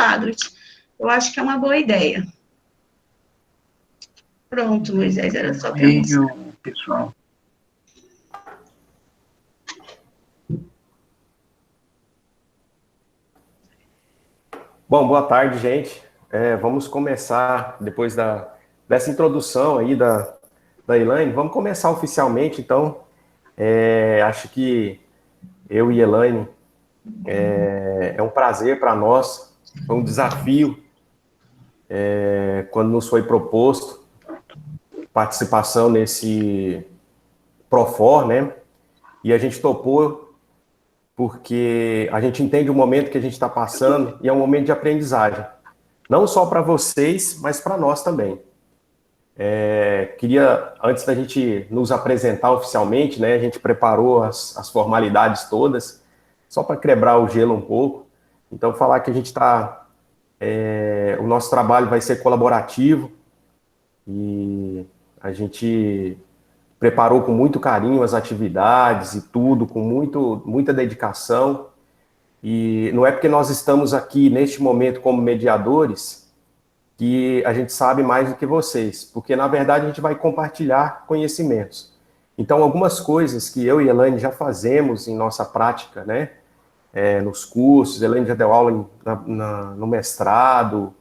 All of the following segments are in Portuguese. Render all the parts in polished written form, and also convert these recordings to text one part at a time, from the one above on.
Padlet. Eu acho que é uma boa ideia. Pronto, Moisés, era só para mostrar. Pessoal. Bom, boa tarde, gente. Vamos começar, depois dessa introdução aí da Elaine, vamos começar oficialmente, então. Acho que eu e Elaine, é um prazer para nós, foi um desafio quando nos foi proposto participação nesse Profor, né? E a gente topou porque a gente entende o momento que a gente está passando e é um momento de aprendizagem. Não só para vocês, mas para nós também. Queria, antes da gente nos apresentar oficialmente, né, a gente preparou as formalidades todas, só para quebrar o gelo um pouco. Então, falar que a gente está... o nosso trabalho vai ser colaborativo e a gente preparou com muito carinho as atividades e tudo, com muita dedicação. E não é porque nós estamos aqui, neste momento, como mediadores, que a gente sabe mais do que vocês, porque, na verdade, a gente vai compartilhar conhecimentos. Então, algumas coisas que eu e Elaine já fazemos em nossa prática, né, nos cursos, Elaine já deu aula no mestrado,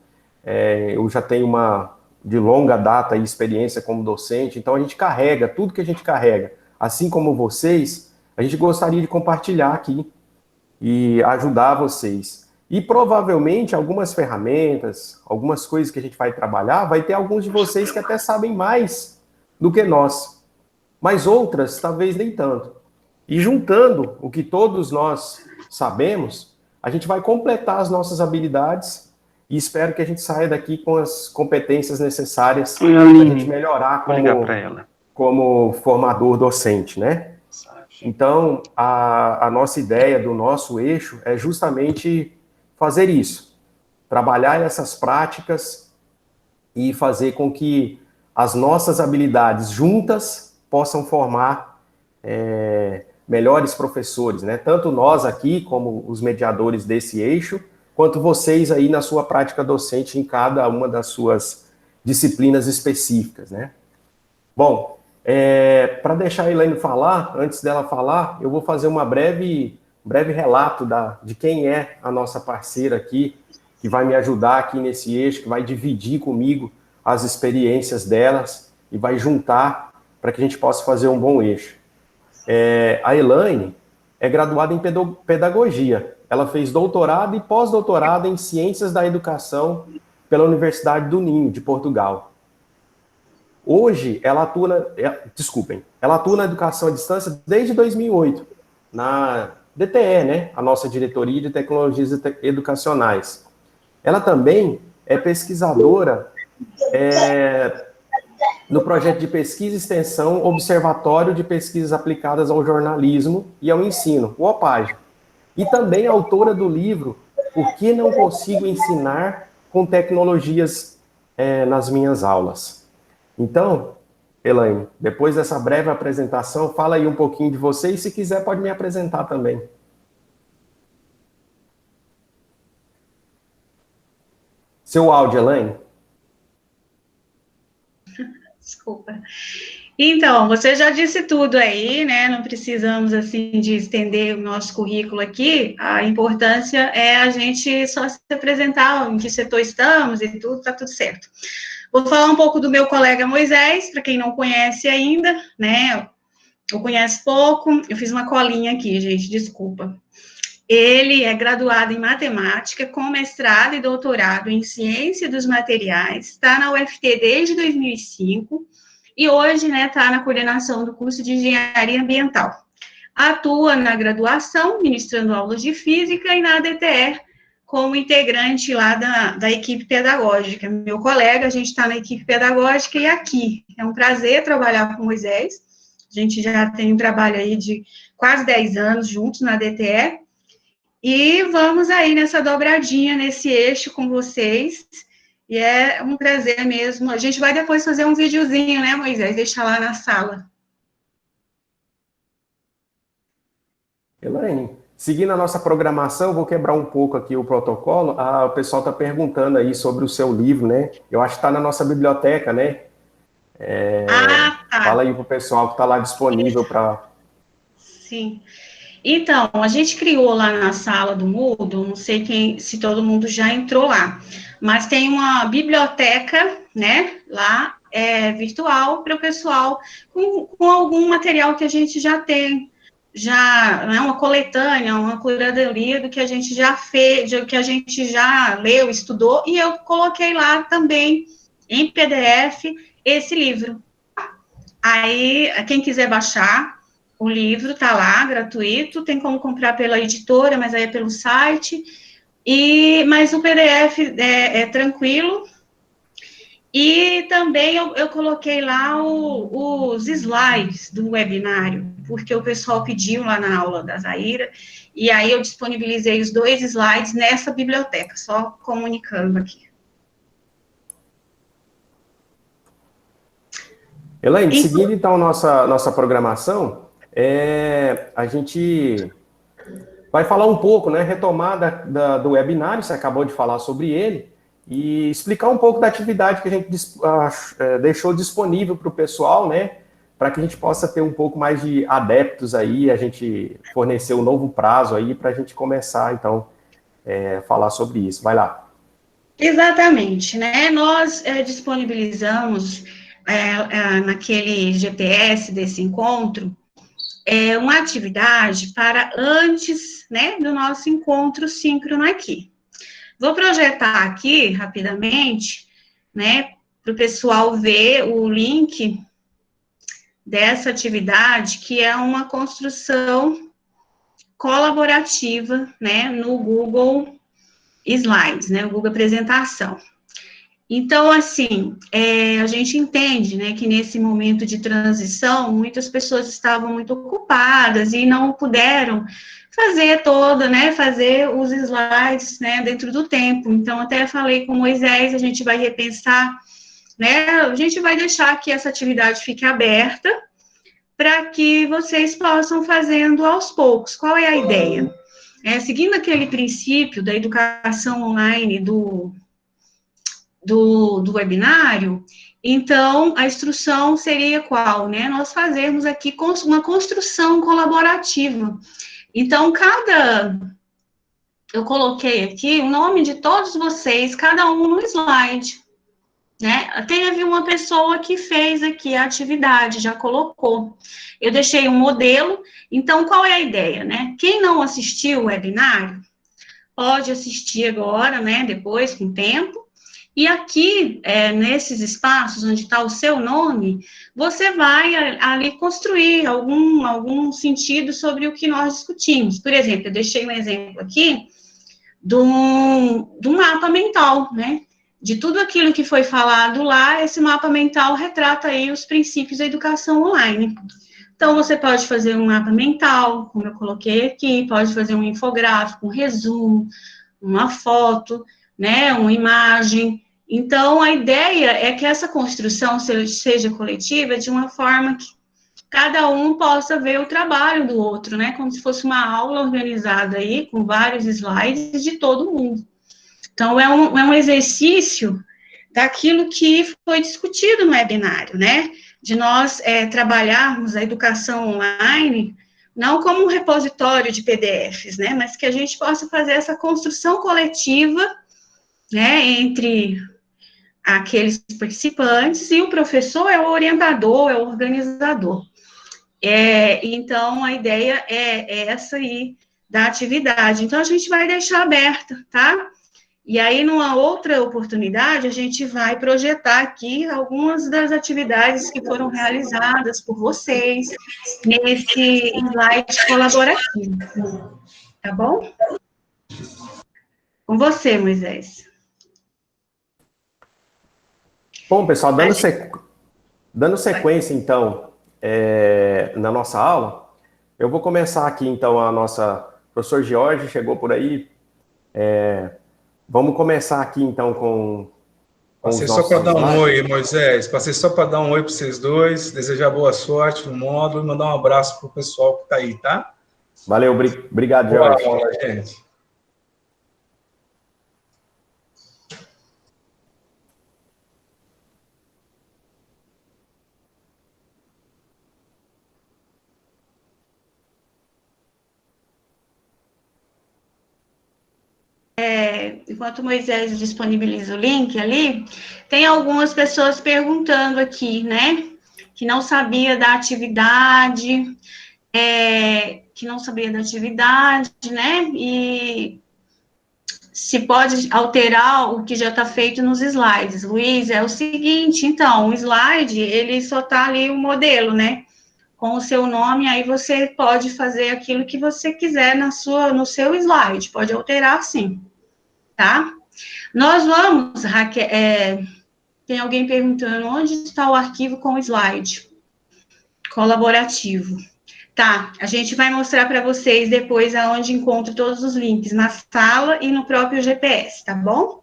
eu já tenho uma de longa data e experiência como docente, então a gente carrega tudo que a gente carrega, assim como vocês, a gente gostaria de compartilhar aqui e ajudar vocês. E provavelmente algumas ferramentas, algumas coisas que a gente vai trabalhar, vai ter alguns de vocês que até sabem mais do que nós, mas outras talvez nem tanto. E juntando o que todos nós sabemos, a gente vai completar as nossas habilidades e espero que a gente saia daqui com as competências necessárias para a gente melhorar como formador docente, né? Então, a nossa ideia do nosso eixo é justamente fazer isso, trabalhar essas práticas e fazer com que as nossas habilidades juntas possam formar melhores professores, né? Tanto nós aqui, como os mediadores desse eixo, quanto vocês aí na sua prática docente em cada uma das suas disciplinas específicas, né? Bom, para deixar a Elaine falar, antes dela falar, eu vou fazer um breve relato de quem é a nossa parceira aqui, que vai me ajudar aqui nesse eixo, que vai dividir comigo as experiências delas e vai juntar para que a gente possa fazer um bom eixo. A Elaine é graduada em pedagogia. Ela fez doutorado e pós-doutorado em ciências da educação pela Universidade do Minho, de Portugal. Hoje, ela atua na educação à distância desde 2008, na DTE, né, a nossa Diretoria de Tecnologias Educacionais. Ela também é pesquisadora no projeto de pesquisa e extensão Observatório de Pesquisas Aplicadas ao Jornalismo e ao Ensino, o OPAG. E também autora do livro Por que não consigo ensinar com tecnologias nas minhas aulas? Então, Elaine, depois dessa breve apresentação, fala aí um pouquinho de você e, se quiser, pode me apresentar também. Seu áudio, Elaine. Desculpa. Então, você já disse tudo aí, né? Não precisamos, assim, de estender o nosso currículo aqui. A importância é a gente só se apresentar, em que setor estamos e tudo, tá tudo certo. Vou falar um pouco do meu colega Moisés, para quem não conhece ainda, né? Eu conheço pouco, eu fiz uma colinha aqui, gente, desculpa. Ele é graduado em matemática, com mestrado e doutorado em ciência dos materiais, está na UFT desde 2005 e hoje, né, está na coordenação do curso de engenharia ambiental. Atua na graduação, ministrando aulas de física, e na ADTE, como integrante lá da equipe pedagógica. Meu colega, a gente está na equipe pedagógica e aqui. É um prazer trabalhar com o Moisés. A gente já tem um trabalho aí de quase 10 anos juntos na ADTE. E vamos aí nessa dobradinha, nesse eixo com vocês. E é um prazer mesmo. A gente vai depois fazer um videozinho, né, Moisés? Deixar lá na sala. Elaine, Seguindo a nossa programação, vou quebrar um pouco aqui o protocolo. O pessoal está perguntando aí sobre o seu livro, né? Eu acho que está na nossa biblioteca, né? Tá. Fala aí para o pessoal que está lá disponível para... Sim. Então, a gente criou lá na sala do Moodle, não sei se todo mundo já entrou lá, mas tem uma biblioteca, né, lá, virtual, para o pessoal, com algum material que a gente já tem, né, uma coletânea, uma curadoria do que a gente já fez, do que a gente já leu, estudou, e eu coloquei lá também, em PDF, esse livro. Aí, quem quiser baixar, o livro está lá, gratuito, tem como comprar pela editora, mas aí é pelo site, mas o PDF é tranquilo, e também eu coloquei lá os slides do webinário, porque o pessoal pediu lá na aula da Zaira, e aí eu disponibilizei os 2 slides nessa biblioteca, só comunicando aqui. Elaine, seguindo então nossa programação, a gente vai falar um pouco, né, retomar do webinário, você acabou de falar sobre ele, e explicar um pouco da atividade que a gente deixou disponível para o pessoal, né, para que a gente possa ter um pouco mais de adeptos aí, a gente fornecer um novo prazo aí para a gente começar, então, falar sobre isso. Vai lá. Exatamente, né? Nós disponibilizamos naquele GPS desse encontro uma atividade para antes, né, do nosso encontro síncrono aqui. Vou projetar aqui rapidamente, né, para o pessoal ver o link dessa atividade, que é uma construção colaborativa, né, no Google Slides, né, o Google Apresentação. Então, assim, a gente entende, né, que nesse momento de transição, muitas pessoas estavam muito ocupadas e não puderam fazer os slides, né, dentro do tempo. Então, até falei com Moisés, a gente vai repensar, né, a gente vai deixar que essa atividade fique aberta para que vocês possam fazendo aos poucos. Qual é a ideia? Seguindo aquele princípio da educação online do webinário, então, a instrução seria qual, né? Nós fazermos aqui uma construção colaborativa. Então, eu coloquei aqui o nome de todos vocês, cada um no slide, né? Teve uma pessoa que fez aqui a atividade, já colocou. Eu deixei um modelo, então, qual é a ideia, né? Quem não assistiu o webinário, pode assistir agora, né? Depois, com o tempo. E aqui, nesses espaços onde está o seu nome, você vai ali construir algum sentido sobre o que nós discutimos. Por exemplo, eu deixei um exemplo aqui do mapa mental, né? De tudo aquilo que foi falado lá, esse mapa mental retrata aí os princípios da educação online. Então, você pode fazer um mapa mental, como eu coloquei aqui, pode fazer um infográfico, um resumo, uma foto, né, uma imagem. Então, a ideia é que essa construção seja coletiva de uma forma que cada um possa ver o trabalho do outro, né, como se fosse uma aula organizada aí, com vários slides de todo mundo. Então, é um exercício daquilo que foi discutido no webinário, né, de nós trabalharmos a educação online não como um repositório de PDFs, né, mas que a gente possa fazer essa construção coletiva, né, entre aqueles participantes, e o professor é o orientador, é o organizador. Então, a ideia é essa aí da atividade. Então, a gente vai deixar aberta, tá? E aí, numa outra oportunidade, a gente vai projetar aqui algumas das atividades que foram realizadas por vocês nesse slide colaborativo. Tá bom? Com você, Moisés. Bom, pessoal, dando sequência, então, na nossa aula, eu vou começar aqui, então, o professor Jorge chegou por aí. Vamos começar aqui, então, com Passei só para dar um oi, Moisés. Passei só para dar um oi para vocês dois, desejar boa sorte no módulo e mandar um abraço para o pessoal que está aí, tá? Valeu, obrigado, Jorge. Boa aula, gente. Enquanto Moisés disponibiliza o link ali, tem algumas pessoas perguntando aqui, né? Que não sabia da atividade, né? E se pode alterar o que já está feito nos slides. Luiz, é o seguinte, então, o slide, ele só está ali o modelo, né? Com o seu nome, aí você pode fazer aquilo que você quiser no seu slide, pode alterar sim, tá? Nós vamos, Raquel, tem alguém perguntando onde está o arquivo com o slide colaborativo. Tá, a gente vai mostrar para vocês depois aonde encontro todos os links, na sala e no próprio GPS, tá bom?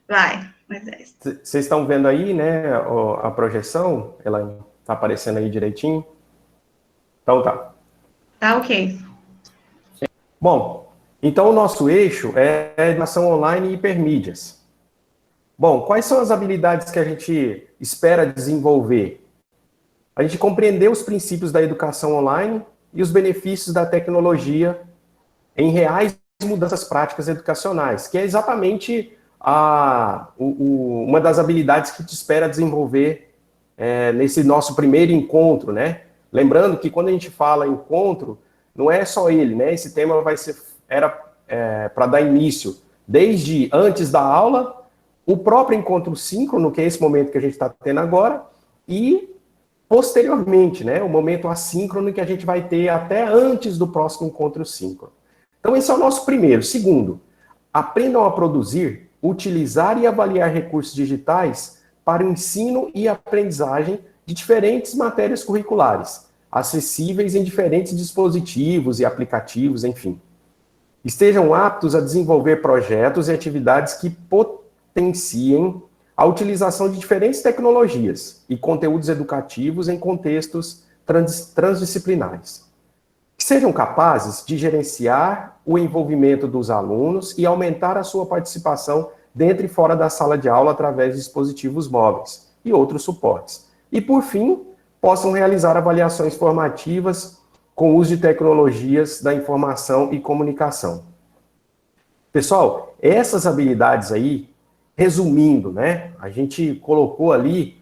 Vai, Moisés. Vocês estão vendo aí, né, a projeção? Ela está aparecendo aí direitinho? Então tá. Tá ok. Bom, então o nosso eixo é educação online e hipermídias. Bom, quais são as habilidades que a gente espera desenvolver? A gente compreender os princípios da educação online e os benefícios da tecnologia em reais mudanças práticas educacionais, que é exatamente uma das habilidades que a gente espera desenvolver nesse nosso primeiro encontro, né? Lembrando que quando a gente fala encontro, não é só ele, né? Esse tema era para dar início desde antes da aula, o próprio encontro síncrono, que é esse momento que a gente está tendo agora, e posteriormente, né? O momento assíncrono que a gente vai ter até antes do próximo encontro síncrono. Então, esse é o nosso primeiro. Segundo, aprendam a produzir, utilizar e avaliar recursos digitais para o ensino e aprendizagem de diferentes matérias curriculares, acessíveis em diferentes dispositivos e aplicativos, enfim. Estejam aptos a desenvolver projetos e atividades que potenciem a utilização de diferentes tecnologias e conteúdos educativos em contextos transdisciplinares. Que sejam capazes de gerenciar o envolvimento dos alunos e aumentar a sua participação dentro e fora da sala de aula através de dispositivos móveis e outros suportes. E, por fim, possam realizar avaliações formativas com uso de tecnologias da informação e comunicação. Pessoal, essas habilidades aí, resumindo, né, a gente colocou ali,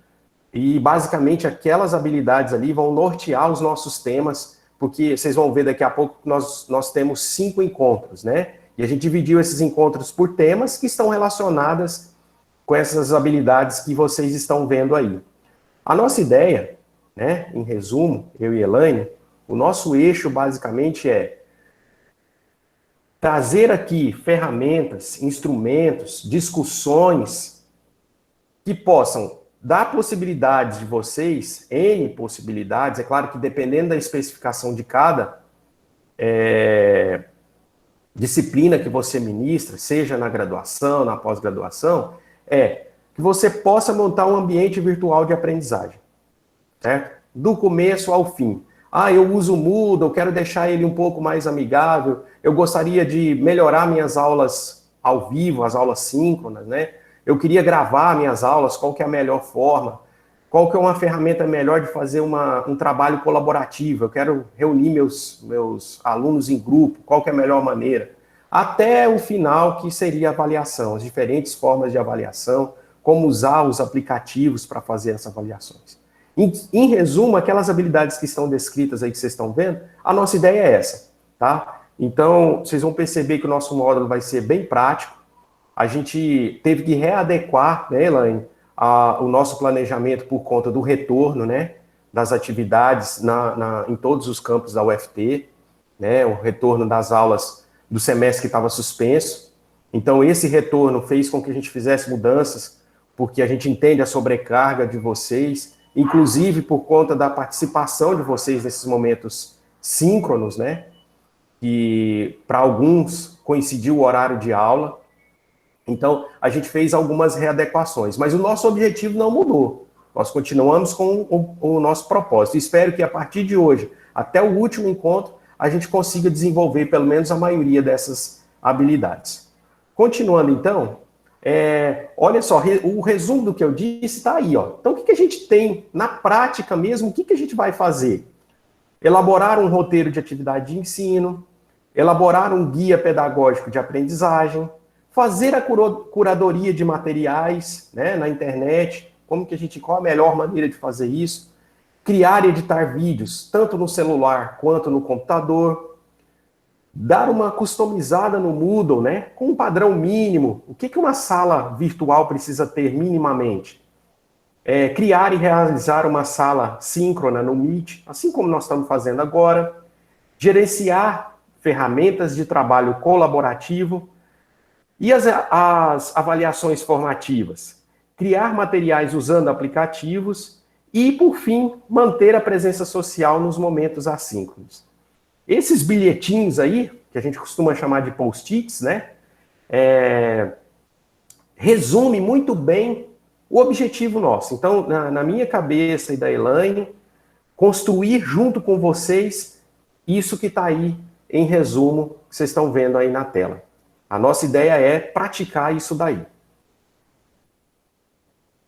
e basicamente aquelas habilidades ali vão nortear os nossos temas, porque vocês vão ver daqui a pouco que nós temos 5 encontros, né? E a gente dividiu esses encontros por temas que estão relacionadas com essas habilidades que vocês estão vendo aí. A nossa ideia, né, em resumo, eu e Elaine, o nosso eixo basicamente é trazer aqui ferramentas, instrumentos, discussões que possam dar possibilidades de vocês, N possibilidades, é claro que dependendo da especificação de cada disciplina que você ministra, seja na graduação, na pós-graduação, que você possa montar um ambiente virtual de aprendizagem, certo? Do começo ao fim. Eu uso o Moodle, eu quero deixar ele um pouco mais amigável, eu gostaria de melhorar minhas aulas ao vivo, as aulas síncronas, né? Eu queria gravar minhas aulas, qual que é a melhor forma? Qual que é uma ferramenta melhor de fazer um trabalho colaborativo? Eu quero reunir meus alunos em grupo, qual que é a melhor maneira? Até o final, que seria a avaliação, as diferentes formas de avaliação, como usar os aplicativos para fazer essas avaliações. Em resumo, aquelas habilidades que estão descritas aí que vocês estão vendo, a nossa ideia é essa, tá? Então, vocês vão perceber que o nosso módulo vai ser bem prático. A gente teve que readequar, né, Elaine, o nosso planejamento por conta do retorno, né, das atividades em todos os campos da UFT, né, o retorno das aulas do semestre que estava suspenso. Então, esse retorno fez com que a gente fizesse mudanças, porque a gente entende a sobrecarga de vocês, inclusive por conta da participação de vocês nesses momentos síncronos, né, que para alguns coincidiu o horário de aula. Então, a gente fez algumas readequações, mas o nosso objetivo não mudou. Nós continuamos com o nosso propósito. Espero que a partir de hoje, até o último encontro, a gente consiga desenvolver pelo menos a maioria dessas habilidades. Continuando então, olha só, o resumo do que eu disse está aí, ó. Então, o que a gente tem na prática mesmo? O que a gente vai fazer? Elaborar um roteiro de atividade de ensino, elaborar um guia pedagógico de aprendizagem, fazer a curadoria de materiais, né, na internet, qual a melhor maneira de fazer isso, criar e editar vídeos, tanto no celular quanto no computador, dar uma customizada no Moodle, né, com um padrão mínimo. O que uma sala virtual precisa ter minimamente? Criar e realizar uma sala síncrona no Meet, assim como nós estamos fazendo agora, gerenciar ferramentas de trabalho colaborativo e as avaliações formativas, criar materiais usando aplicativos e, por fim, manter a presença social nos momentos assíncronos. Esses bilhetinhos aí, que a gente costuma chamar de post-its, né, resume muito bem o objetivo nosso. Então, na minha cabeça e da Elaine, construir junto com vocês isso que está aí em resumo, que vocês estão vendo aí na tela. A nossa ideia é praticar isso daí.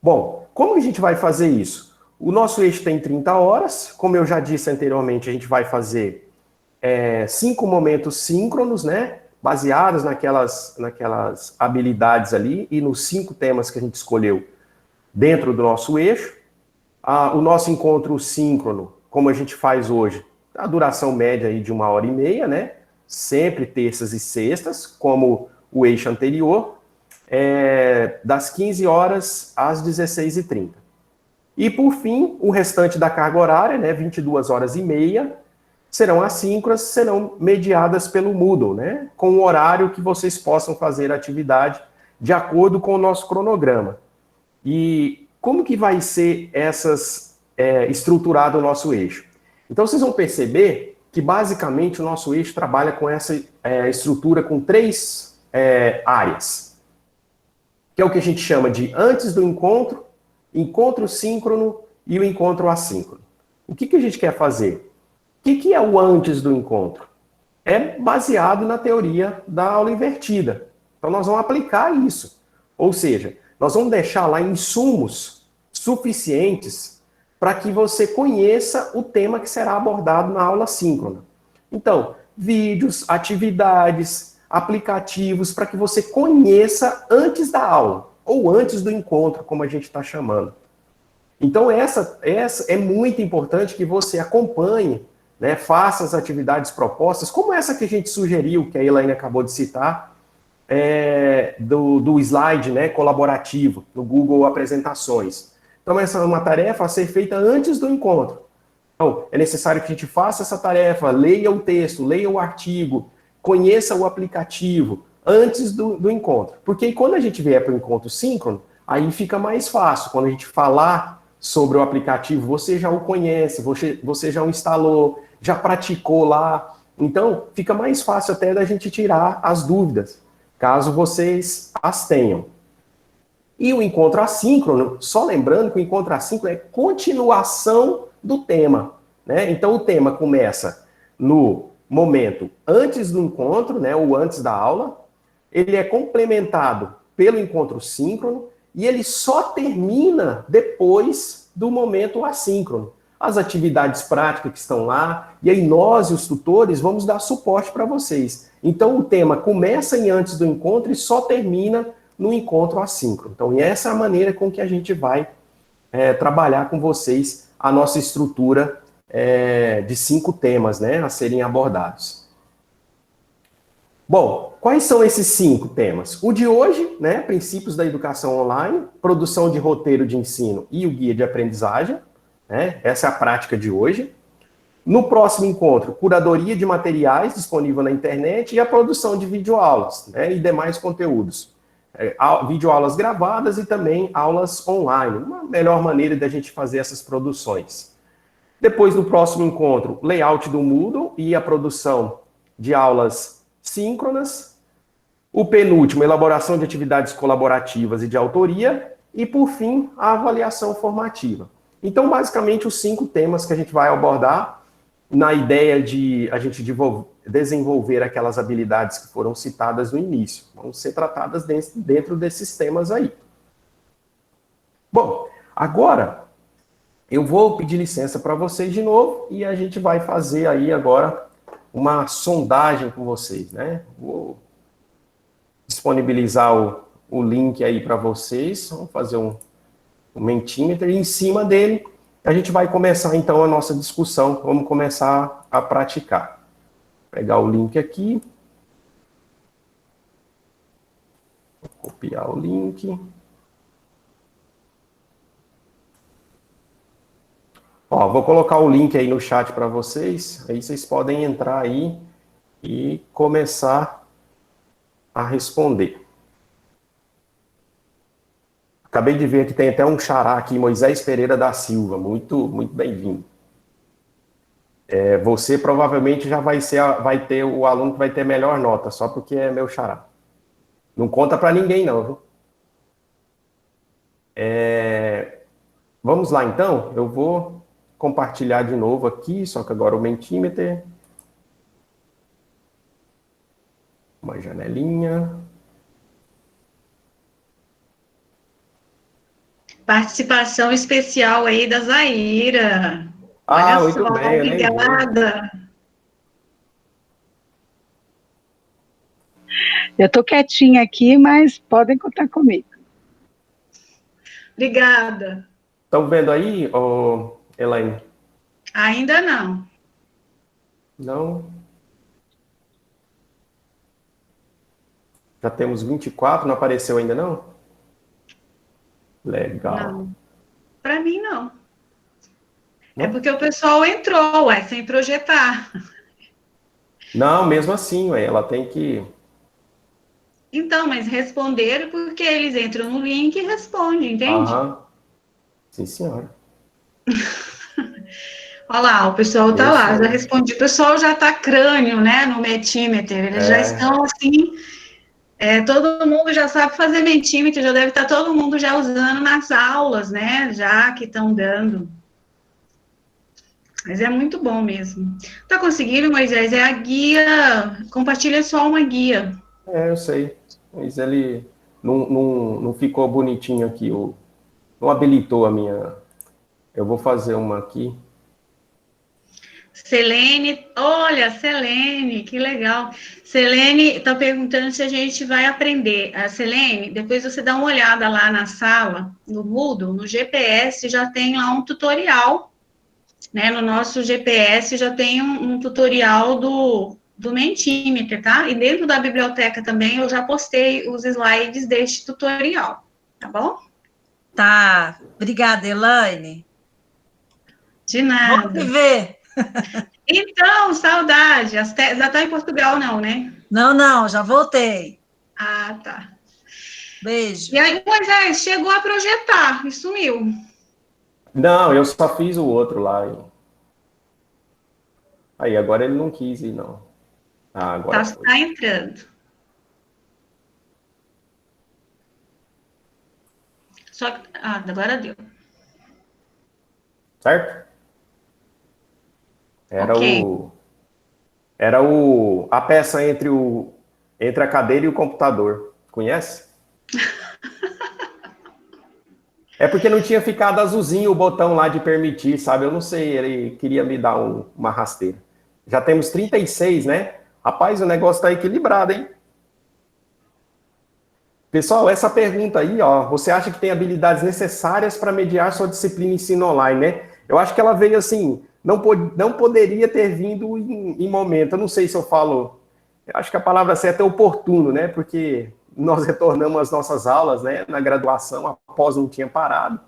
Bom, como a gente vai fazer isso? O nosso eixo tem 30 horas, como eu já disse anteriormente, a gente vai fazer 5 momentos síncronos, né? Baseados naquelas habilidades ali e nos 5 temas que a gente escolheu dentro do nosso eixo. O nosso encontro síncrono, como a gente faz hoje, a duração média aí de 1h30, né? Sempre terças e sextas, como o eixo anterior, das 15 horas às 16h30. E, por fim, o restante da carga horária, né, 22h30, serão assíncronas, serão mediadas pelo Moodle, né, com o horário que vocês possam fazer a atividade de acordo com o nosso cronograma. E como que vai ser estruturado o nosso eixo? Então, vocês vão perceber que, basicamente, o nosso eixo trabalha com essa estrutura com 3 áreas, que é o que a gente chama de antes do encontro, encontro síncrono e o encontro assíncrono. O que a gente quer fazer? O que é o antes do encontro? É baseado na teoria da aula invertida. Então, nós vamos aplicar isso. Ou seja, nós vamos deixar lá insumos suficientes para que você conheça o tema que será abordado na aula síncrona. Então, vídeos, atividades, aplicativos, para que você conheça antes da aula, ou antes do encontro, como a gente está chamando. Então, essa é muito importante que você acompanhe, né, faça as atividades propostas, como essa que a gente sugeriu, que a Elaine acabou de citar, do slide, né, colaborativo, no Google Apresentações. Então, essa é uma tarefa a ser feita antes do encontro. Então, é necessário que a gente faça essa tarefa, leia o texto, leia o artigo, conheça o aplicativo antes do encontro. Porque quando a gente vier para o encontro síncrono, aí fica mais fácil. Quando a gente falar sobre o aplicativo, você já o conhece, você já o instalou, já praticou lá. Então, fica mais fácil até da gente tirar as dúvidas, caso vocês as tenham. E o encontro assíncrono, só lembrando que o encontro assíncrono é continuação do tema, né? Então, o tema começa no momento antes do encontro, né, ou antes da aula, ele é complementado pelo encontro síncrono e ele só termina depois do momento assíncrono. As atividades práticas que estão lá, e aí nós, os tutores, vamos dar suporte para vocês. Então, o tema começa em antes do encontro e só termina no encontro assíncrono. Então, essa é a maneira com que a gente vai trabalhar com vocês a nossa estrutura de 5 temas, né, a serem abordados. Bom, quais são esses 5 temas? O de hoje, né, princípios da educação online, produção de roteiro de ensino e o guia de aprendizagem, né, essa é a prática de hoje. No próximo encontro, curadoria de materiais disponível na internet e a produção de videoaulas, né, e demais conteúdos. Videoaulas gravadas e também aulas online, uma melhor maneira da gente fazer essas produções. Depois, no próximo encontro, layout do Moodle e a produção de aulas síncronas. O penúltimo, elaboração de atividades colaborativas e de autoria. E, por fim, a avaliação formativa. Então, basicamente, os 5 temas que a gente vai abordar na ideia de a gente desenvolver aquelas habilidades que foram citadas no início. Vão ser tratadas dentro desses temas aí. Bom, agora eu vou pedir licença para vocês de novo e a gente vai fazer aí agora uma sondagem com vocês, né? Vou disponibilizar o link aí para vocês. Vamos fazer um Mentimeter e em cima dele a gente vai começar então a nossa discussão. Vamos começar a praticar. Vou pegar o link aqui. Vou copiar o link. Ó, vou colocar o link aí no chat para vocês, aí vocês podem entrar aí e começar a responder. Acabei de ver que tem até um xará aqui, Moisés Pereira da Silva, muito bem-vindo. Você provavelmente já vai ter o aluno que vai ter melhor nota, só porque é meu xará. Não conta para ninguém não, viu? Vamos lá então, eu vou compartilhar de novo aqui, só que agora o Mentimeter. Uma janelinha. Participação especial aí da Zaira. Olha muito só, bem, obrigada. Eu estou quietinha aqui, mas podem contar comigo. Obrigada. Estão vendo aí, Elaine? Ainda não. Não? Já temos 24, não apareceu ainda não? Legal. Não. Para mim, não. É porque o pessoal entrou, sem projetar. Não, mesmo assim, ela tem que... Então, mas responderam porque eles entram no link e respondem, entende? Sim, senhora. Olha lá, o pessoal tá lá, já respondi. O pessoal já tá crânio, né, no Mentimeter. Eles já estão assim... todo mundo já sabe fazer Mentimeter, já deve estar todo mundo já usando nas aulas, né? Já que estão dando. Mas é muito bom mesmo. Tá conseguindo, Moisés? É a guia, compartilha só uma guia. Eu sei. Mas ele não ficou bonitinho aqui, não habilitou a minha... Eu vou fazer uma aqui. Selene, olha, Selene, que legal. Selene está perguntando se a gente vai aprender. A Selene, depois você dá uma olhada lá na sala, no Moodle, no GPS, já tem lá um tutorial, né? No nosso GPS já tem um tutorial do Mentimeter, tá? E dentro da biblioteca também eu já postei os slides deste tutorial, tá bom? Tá, obrigada, Elaine. De nada. Vamos te ver. Então, saudade. Já está em Portugal, não, né? Não, já voltei. Ah, tá. Beijo. E aí, Moisés, chegou a projetar e sumiu. Não, eu só fiz o outro lá. Aí, agora ele não quis ir, não. Agora tá entrando. Só que... agora deu. Certo? Era a peça entre a cadeira e o computador. Conhece? É porque não tinha ficado azulzinho o botão lá de permitir, sabe? Eu não sei, ele queria me dar uma rasteira. Já temos 36, né? Rapaz, o negócio tá equilibrado, hein? Pessoal, essa pergunta aí, ó, você acha que tem habilidades necessárias para mediar sua disciplina ensino online, né? Eu acho que ela veio assim... Não poderia ter vindo em momento, eu não sei se eu falo, eu acho que a palavra certa é oportuno, né, porque nós retornamos às nossas aulas, né, na graduação, após não tinha parado,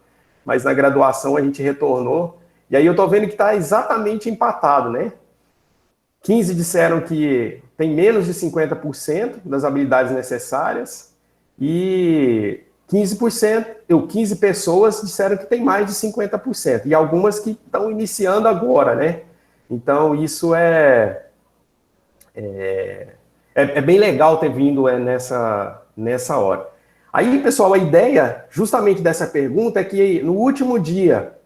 mas na graduação a gente retornou, e aí eu tô vendo que está exatamente empatado, né, 15 disseram que tem menos de 50% das habilidades necessárias, e 15 pessoas disseram que tem mais de 50%, e algumas que estão iniciando agora, né? Então, isso é bem legal ter vindo nessa hora. Aí, pessoal, a ideia, justamente dessa pergunta, é que no último dia,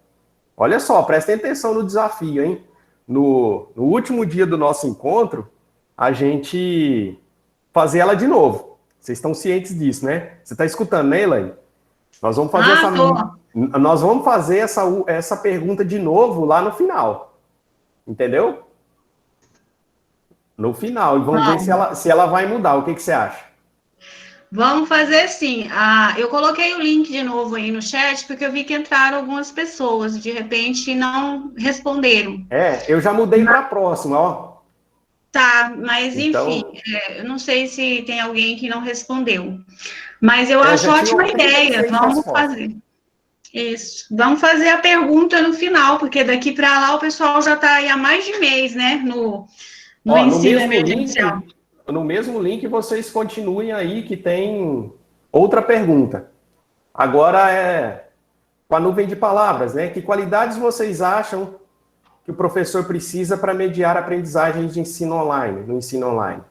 olha só, prestem atenção no desafio, hein? no último dia do nosso encontro, a gente fazer ela de novo. Vocês estão cientes disso, né? Você está escutando, né, Elaine? Nós vamos fazer nós vamos fazer essa pergunta de novo lá no final. Entendeu? No final. E vamos ver se ela vai mudar. O que você acha? Vamos fazer sim. Eu coloquei o link de novo aí no chat, porque eu vi que entraram algumas pessoas, de repente não responderam. Eu já mudei para a próxima, ó. Tá, mas então, enfim, eu não sei se tem alguém que não respondeu. Mas eu acho ótima ideia, vamos fazer. Isso, vamos fazer a pergunta no final, porque daqui para lá o pessoal já está aí há mais de mês, né, no ensino emergencial. No mesmo link, vocês continuem aí, que tem outra pergunta. Agora com a nuvem de palavras, né? Que qualidades vocês acham que o professor precisa para mediar aprendizagens de ensino online, no ensino online?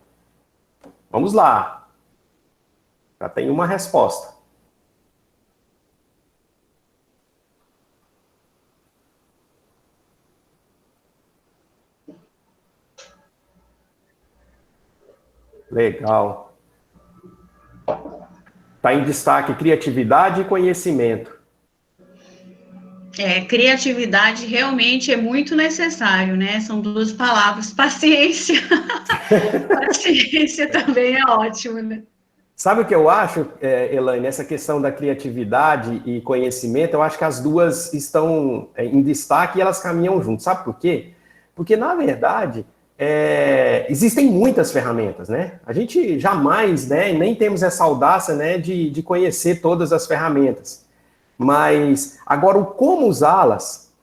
Vamos lá. Já tem uma resposta. Legal. Está em destaque criatividade e conhecimento. Criatividade realmente é muito necessário, né? São duas palavras. Paciência. Paciência também é ótimo, né? Sabe o que eu acho, Elaine? Essa questão da criatividade e conhecimento, eu acho que as duas estão em destaque e elas caminham juntos. Sabe por quê? Porque, na verdade, existem muitas ferramentas, né? A gente jamais, né, nem temos essa audácia, né, de conhecer todas as ferramentas. Mas, agora, o como usá-las,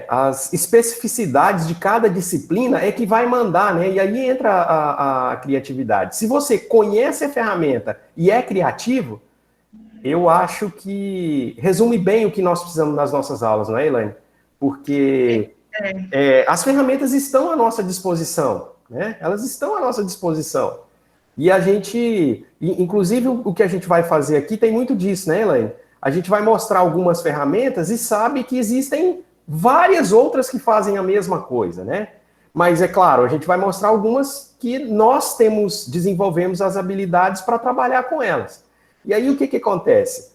as especificidades de cada disciplina é que vai mandar, né? E aí entra a criatividade. Se você conhece a ferramenta e é criativo, eu acho que resume bem o que nós precisamos nas nossas aulas, não é, Elaine? Porque as ferramentas estão à nossa disposição, né? Elas estão à nossa disposição. E a gente, inclusive o que a gente vai fazer aqui tem muito disso, né, Elaine? A gente vai mostrar algumas ferramentas e sabe que existem várias outras que fazem a mesma coisa, né? Mas, é claro, a gente vai mostrar algumas que nós desenvolvemos as habilidades para trabalhar com elas. E aí, o que acontece?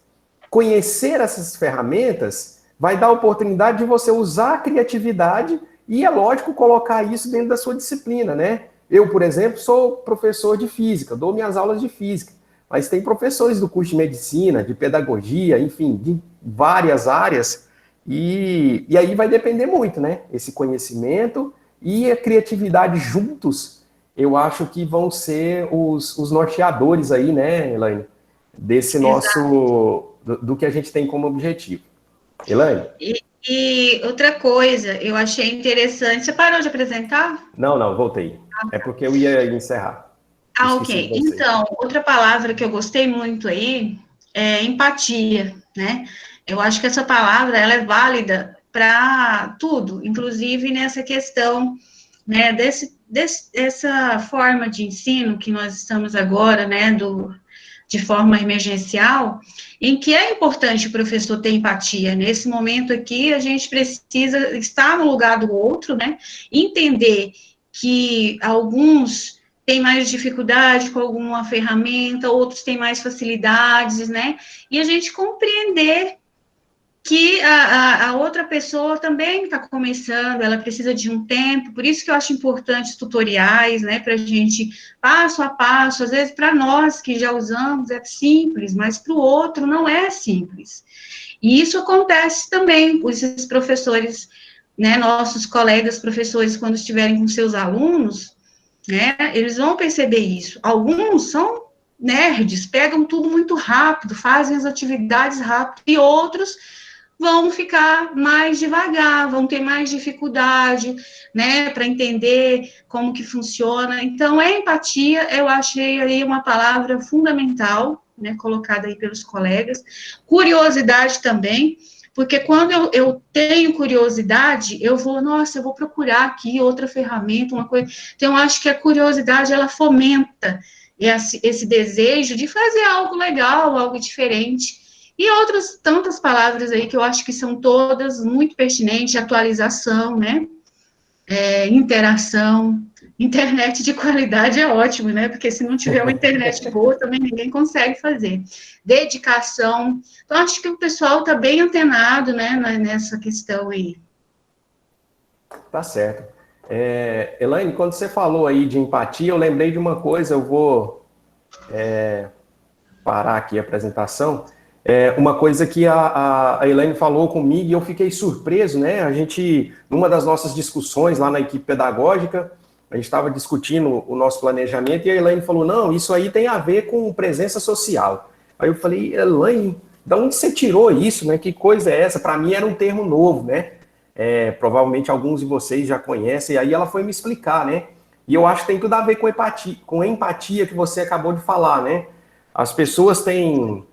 Conhecer essas ferramentas vai dar a oportunidade de você usar a criatividade e, é lógico, colocar isso dentro da sua disciplina, né? Eu, por exemplo, sou professor de física, dou minhas aulas de física, mas tem professores do curso de medicina, de pedagogia, enfim, de várias áreas, e aí vai depender muito, né? Esse conhecimento e a criatividade juntos, eu acho que vão ser os norteadores aí, né, Elaine? Desse nosso, do que a gente tem como objetivo. Elaine? E outra coisa, eu achei interessante. Você parou de apresentar? Não, voltei. É porque eu ia encerrar. Ok. Então, outra palavra que eu gostei muito aí é empatia, né? Eu acho que essa palavra, ela é válida para tudo, inclusive nessa questão, né, dessa forma de ensino que nós estamos agora, né, de forma emergencial, em que é importante o professor ter empatia. Nesse momento aqui, a gente precisa estar no lugar do outro, né? Entender que alguns têm mais dificuldade com alguma ferramenta, outros têm mais facilidades, né? E a gente compreender que a outra pessoa também está começando, ela precisa de um tempo, por isso que eu acho importante os tutoriais, né, para a gente, passo a passo, às vezes para nós que já usamos é simples, mas para o outro não é simples. E isso acontece também com esses professores, né, nossos colegas professores, quando estiverem com seus alunos, né, eles vão perceber isso. Alguns são nerds, pegam tudo muito rápido, fazem as atividades rápido, e outros vão ficar mais devagar, vão ter mais dificuldade, né, para entender como que funciona. Então, a empatia, eu achei aí uma palavra fundamental, né, colocada aí pelos colegas. Curiosidade também, porque quando eu tenho curiosidade, eu vou procurar aqui outra ferramenta, uma coisa. Então, eu acho que a curiosidade, ela fomenta esse desejo de fazer algo legal, algo diferente. E outras tantas palavras aí que eu acho que são todas muito pertinentes, atualização, né? interação. Internet de qualidade é ótimo, né? Porque se não tiver uma internet boa, também ninguém consegue fazer. Dedicação. Então, acho que o pessoal está bem antenado, né, nessa questão aí. Tá certo. Elaine, quando você falou aí de empatia, eu lembrei de uma coisa, eu vou parar aqui a apresentação. Uma coisa que a Elaine falou comigo e eu fiquei surpreso, né? A gente, numa das nossas discussões lá na equipe pedagógica, a gente estava discutindo o nosso planejamento e a Elaine falou, não, isso aí tem a ver com presença social. Aí eu falei, Elaine, de onde você tirou isso, né? Que coisa é essa? Para mim era um termo novo, né? Provavelmente alguns de vocês já conhecem, e aí ela foi me explicar, né? E eu acho que tem tudo a ver com a empatia que você acabou de falar, né? As pessoas têm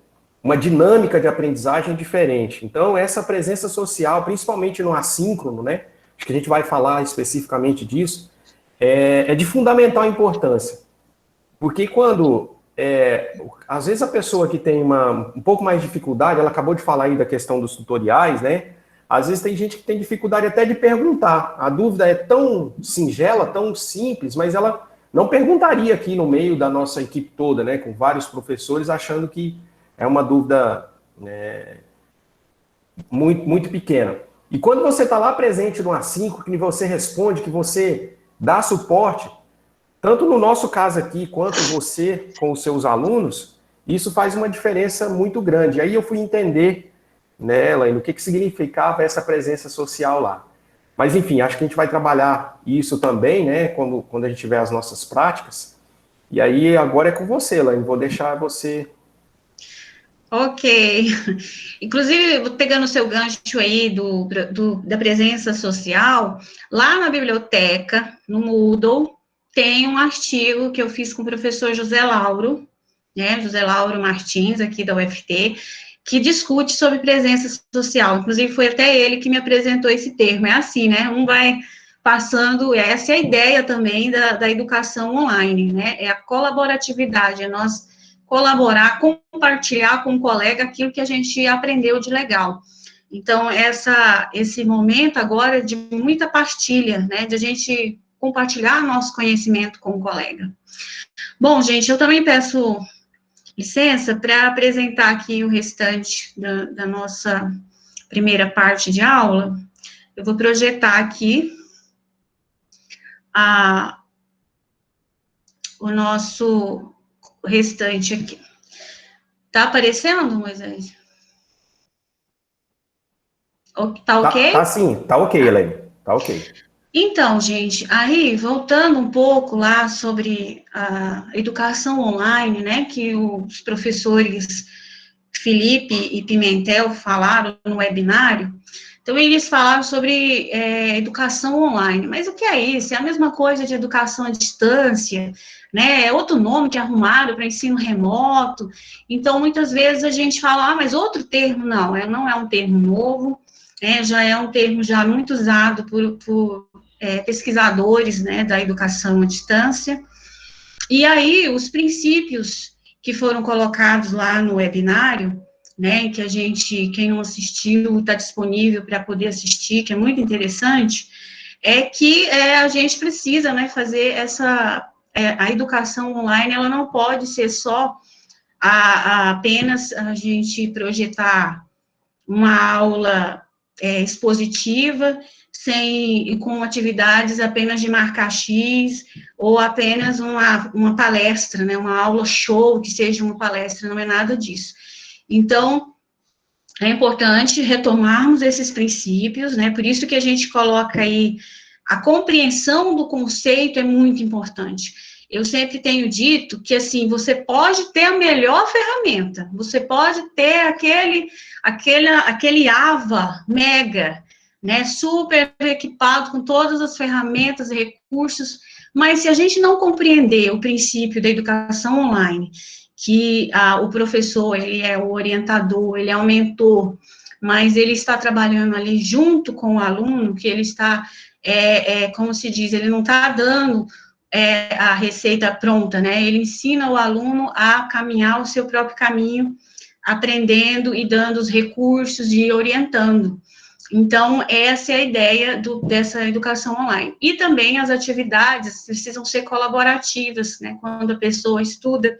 uma dinâmica de aprendizagem diferente. Então, essa presença social, principalmente no assíncrono, né? Acho que a gente vai falar especificamente disso, é de fundamental importância. Porque quando, às vezes a pessoa que tem um pouco mais de dificuldade, ela acabou de falar aí da questão dos tutoriais, né? Às vezes tem gente que tem dificuldade até de perguntar. A dúvida é tão singela, tão simples, mas ela não perguntaria aqui no meio da nossa equipe toda, né? Com vários professores achando que é uma dúvida muito, muito pequena. E quando você está lá presente no assíncrono, que você responde, que você dá suporte, tanto no nosso caso aqui, quanto você com os seus alunos, isso faz uma diferença muito grande. Aí eu fui entender nela e no que significava essa presença social lá. Mas, enfim, acho que a gente vai trabalhar isso também, né, quando a gente tiver as nossas práticas. E aí, agora é com você, Elaine, vou deixar você... Ok. Inclusive, pegando o seu gancho aí da presença social, lá na biblioteca, no Moodle, tem um artigo que eu fiz com o professor José Lauro, né, José Lauro Martins, aqui da UFT, que discute sobre presença social. Inclusive, foi até ele que me apresentou esse termo. É assim, né? Um vai passando, essa é a ideia também da educação online, né? É a colaboratividade, é nós colaborar, compartilhar com o colega aquilo que a gente aprendeu de legal. Então, esse momento agora é de muita partilha, né? De a gente compartilhar nosso conhecimento com o colega. Bom, gente, eu também peço licença para apresentar aqui o restante da nossa primeira parte de aula. Eu vou projetar aqui o nosso restante aqui. Tá aparecendo, Moisés? Tá ok? Tá sim, tá ok, Elaine, tá ok. Então, gente, aí, voltando um pouco lá sobre a educação online, né, que os professores Felipe e Pimentel falaram no webinário, então eles falaram sobre educação online, mas o que é isso? É a mesma coisa de educação à distância, né, é outro nome que arrumaram para ensino remoto, então muitas vezes a gente fala, mas outro termo, não é um termo novo, já é um termo já muito usado por pesquisadores, né, da educação à distância, e aí os princípios que foram colocados lá no webinário, né, que quem não assistiu, está disponível para poder assistir, que é muito interessante, é que a gente precisa, né, fazer a educação online, ela não pode ser só apenas a gente projetar uma aula expositiva, com atividades apenas de marcar X, ou apenas uma palestra, né, uma aula show, que seja uma palestra, não é nada disso. Então, é importante retomarmos esses princípios, né, por isso que a gente coloca aí, a compreensão do conceito é muito importante. Eu sempre tenho dito que, assim, você pode ter a melhor ferramenta, você pode ter aquele AVA mega, né, super equipado com todas as ferramentas e recursos, mas se a gente não compreender o princípio da educação online, que o professor, ele é o orientador, ele é o mentor, mas ele está trabalhando ali junto com o aluno, que ele está, como se diz, ele não está dando a receita pronta, né, ele ensina o aluno a caminhar o seu próprio caminho, aprendendo e dando os recursos e orientando. Então, essa é a ideia dessa educação online. E também as atividades precisam ser colaborativas, né? Quando a pessoa estuda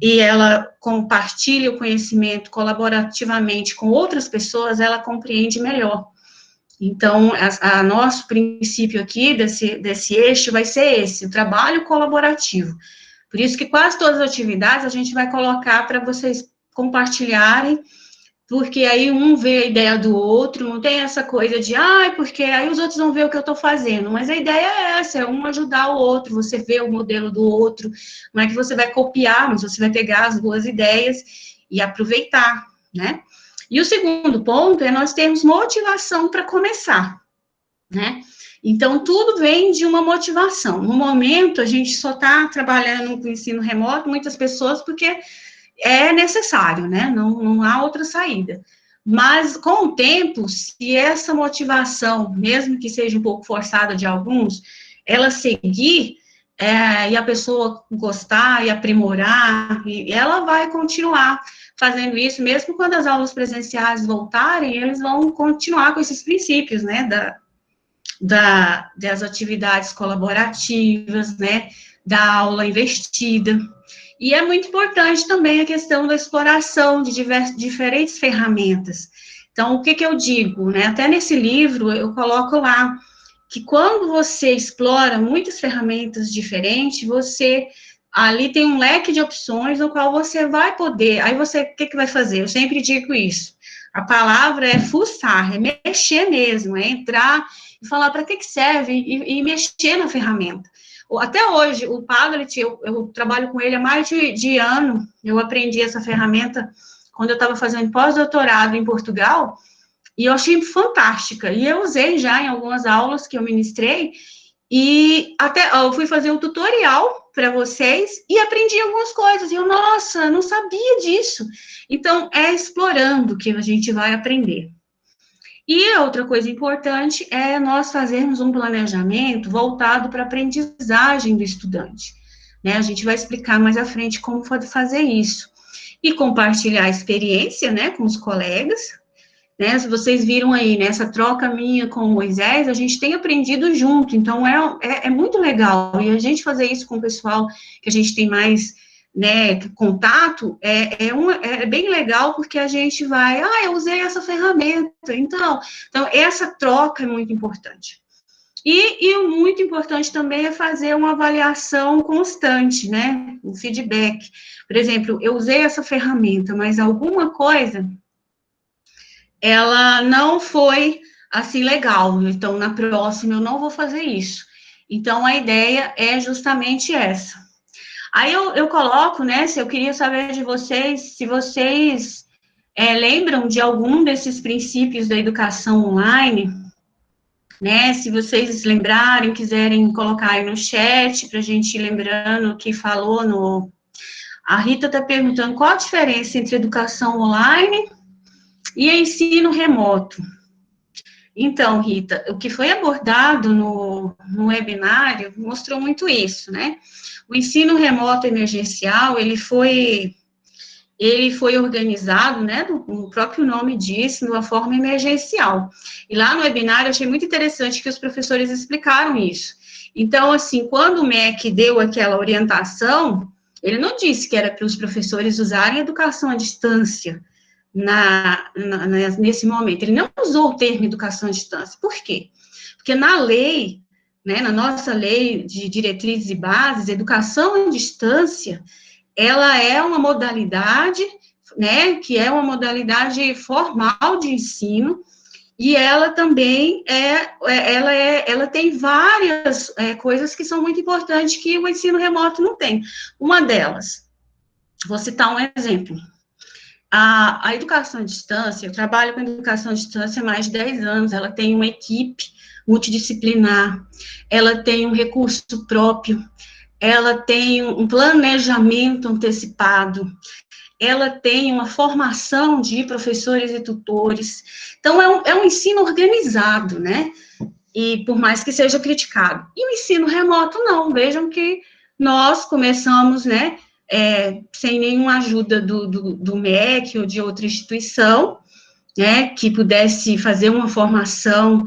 e ela compartilha o conhecimento colaborativamente com outras pessoas, ela compreende melhor. Então, nosso princípio aqui desse eixo vai ser esse, o trabalho colaborativo. Por isso que quase todas as atividades a gente vai colocar para vocês compartilharem, porque aí um vê a ideia do outro, não tem essa coisa de, porque aí os outros vão ver o que eu estou fazendo, mas a ideia é essa, é um ajudar o outro, você vê o modelo do outro, não é que você vai copiar, mas você vai pegar as boas ideias e aproveitar, né? E o segundo ponto é nós termos motivação para começar, né? Então, tudo vem de uma motivação. No momento, a gente só está trabalhando com ensino remoto, muitas pessoas, porque é necessário, né? Não há outra saída. Mas, com o tempo, se essa motivação, mesmo que seja um pouco forçada de alguns, ela seguir, e a pessoa gostar e aprimorar, e ela vai continuar fazendo isso, mesmo quando as aulas presenciais voltarem, eles vão continuar com esses princípios, né, das atividades colaborativas, né, da aula investida. E é muito importante também a questão da exploração de diferentes ferramentas. Então, o que eu digo, né, até nesse livro eu coloco lá, que quando você explora muitas ferramentas diferentes, você ali tem um leque de opções no qual você vai poder, aí você, o que vai fazer? Eu sempre digo isso, a palavra é fuçar, é mexer mesmo, é entrar e falar para que serve e mexer na ferramenta. Até hoje, o Padlet, eu trabalho com ele há mais de ano, eu aprendi essa ferramenta quando eu estava fazendo pós-doutorado em Portugal, e eu achei fantástica, e eu usei já em algumas aulas que eu ministrei, e até eu fui fazer um tutorial para vocês e aprendi algumas coisas. E eu, nossa, não sabia disso. Então, é explorando que a gente vai aprender. E outra coisa importante é nós fazermos um planejamento voltado para a aprendizagem do estudante. Né? A gente vai explicar mais à frente como fazer isso. E compartilhar a experiência, né, com os colegas. Né, se vocês viram aí, nessa troca minha com o Moisés, a gente tem aprendido junto, então é muito legal, e a gente fazer isso com o pessoal que a gente tem mais, né, contato, é bem legal, porque a gente vai, eu usei essa ferramenta, então essa troca é muito importante. E o muito importante também é fazer uma avaliação constante, né, o feedback. Por exemplo, eu usei essa ferramenta, mas alguma coisa ela não foi, assim, legal, então, na próxima eu não vou fazer isso. Então, a ideia é justamente essa. Aí eu coloco, né, se eu queria saber de vocês, se vocês lembram de algum desses princípios da educação online, né, se vocês lembrarem, quiserem colocar aí no chat, para a gente ir lembrando o que falou no... A Rita está perguntando qual a diferença entre educação online e ensino remoto. Então, Rita, o que foi abordado no webinário mostrou muito isso, né? O ensino remoto emergencial, ele foi organizado, né, o próprio nome diz, de uma forma emergencial. E lá no webinário, eu achei muito interessante que os professores explicaram isso. Então, assim, quando o MEC deu aquela orientação, ele não disse que era para os professores usarem educação à distância, nesse momento, ele não usou o termo educação à distância. Por quê? Porque na lei, né, na nossa lei de diretrizes e bases, educação à distância, ela é uma modalidade, né, que é uma modalidade formal de ensino, e ela também ela tem várias coisas que são muito importantes que o ensino remoto não tem. Uma delas, vou citar um exemplo. A educação à distância, eu trabalho com educação à distância há mais de 10 anos, ela tem uma equipe multidisciplinar, ela tem um recurso próprio, ela tem um planejamento antecipado, ela tem uma formação de professores e tutores, então é um ensino organizado, né, e por mais que seja criticado. E o ensino remoto não, vejam que nós começamos, né, sem nenhuma ajuda do MEC ou de outra instituição, né, que pudesse fazer uma formação,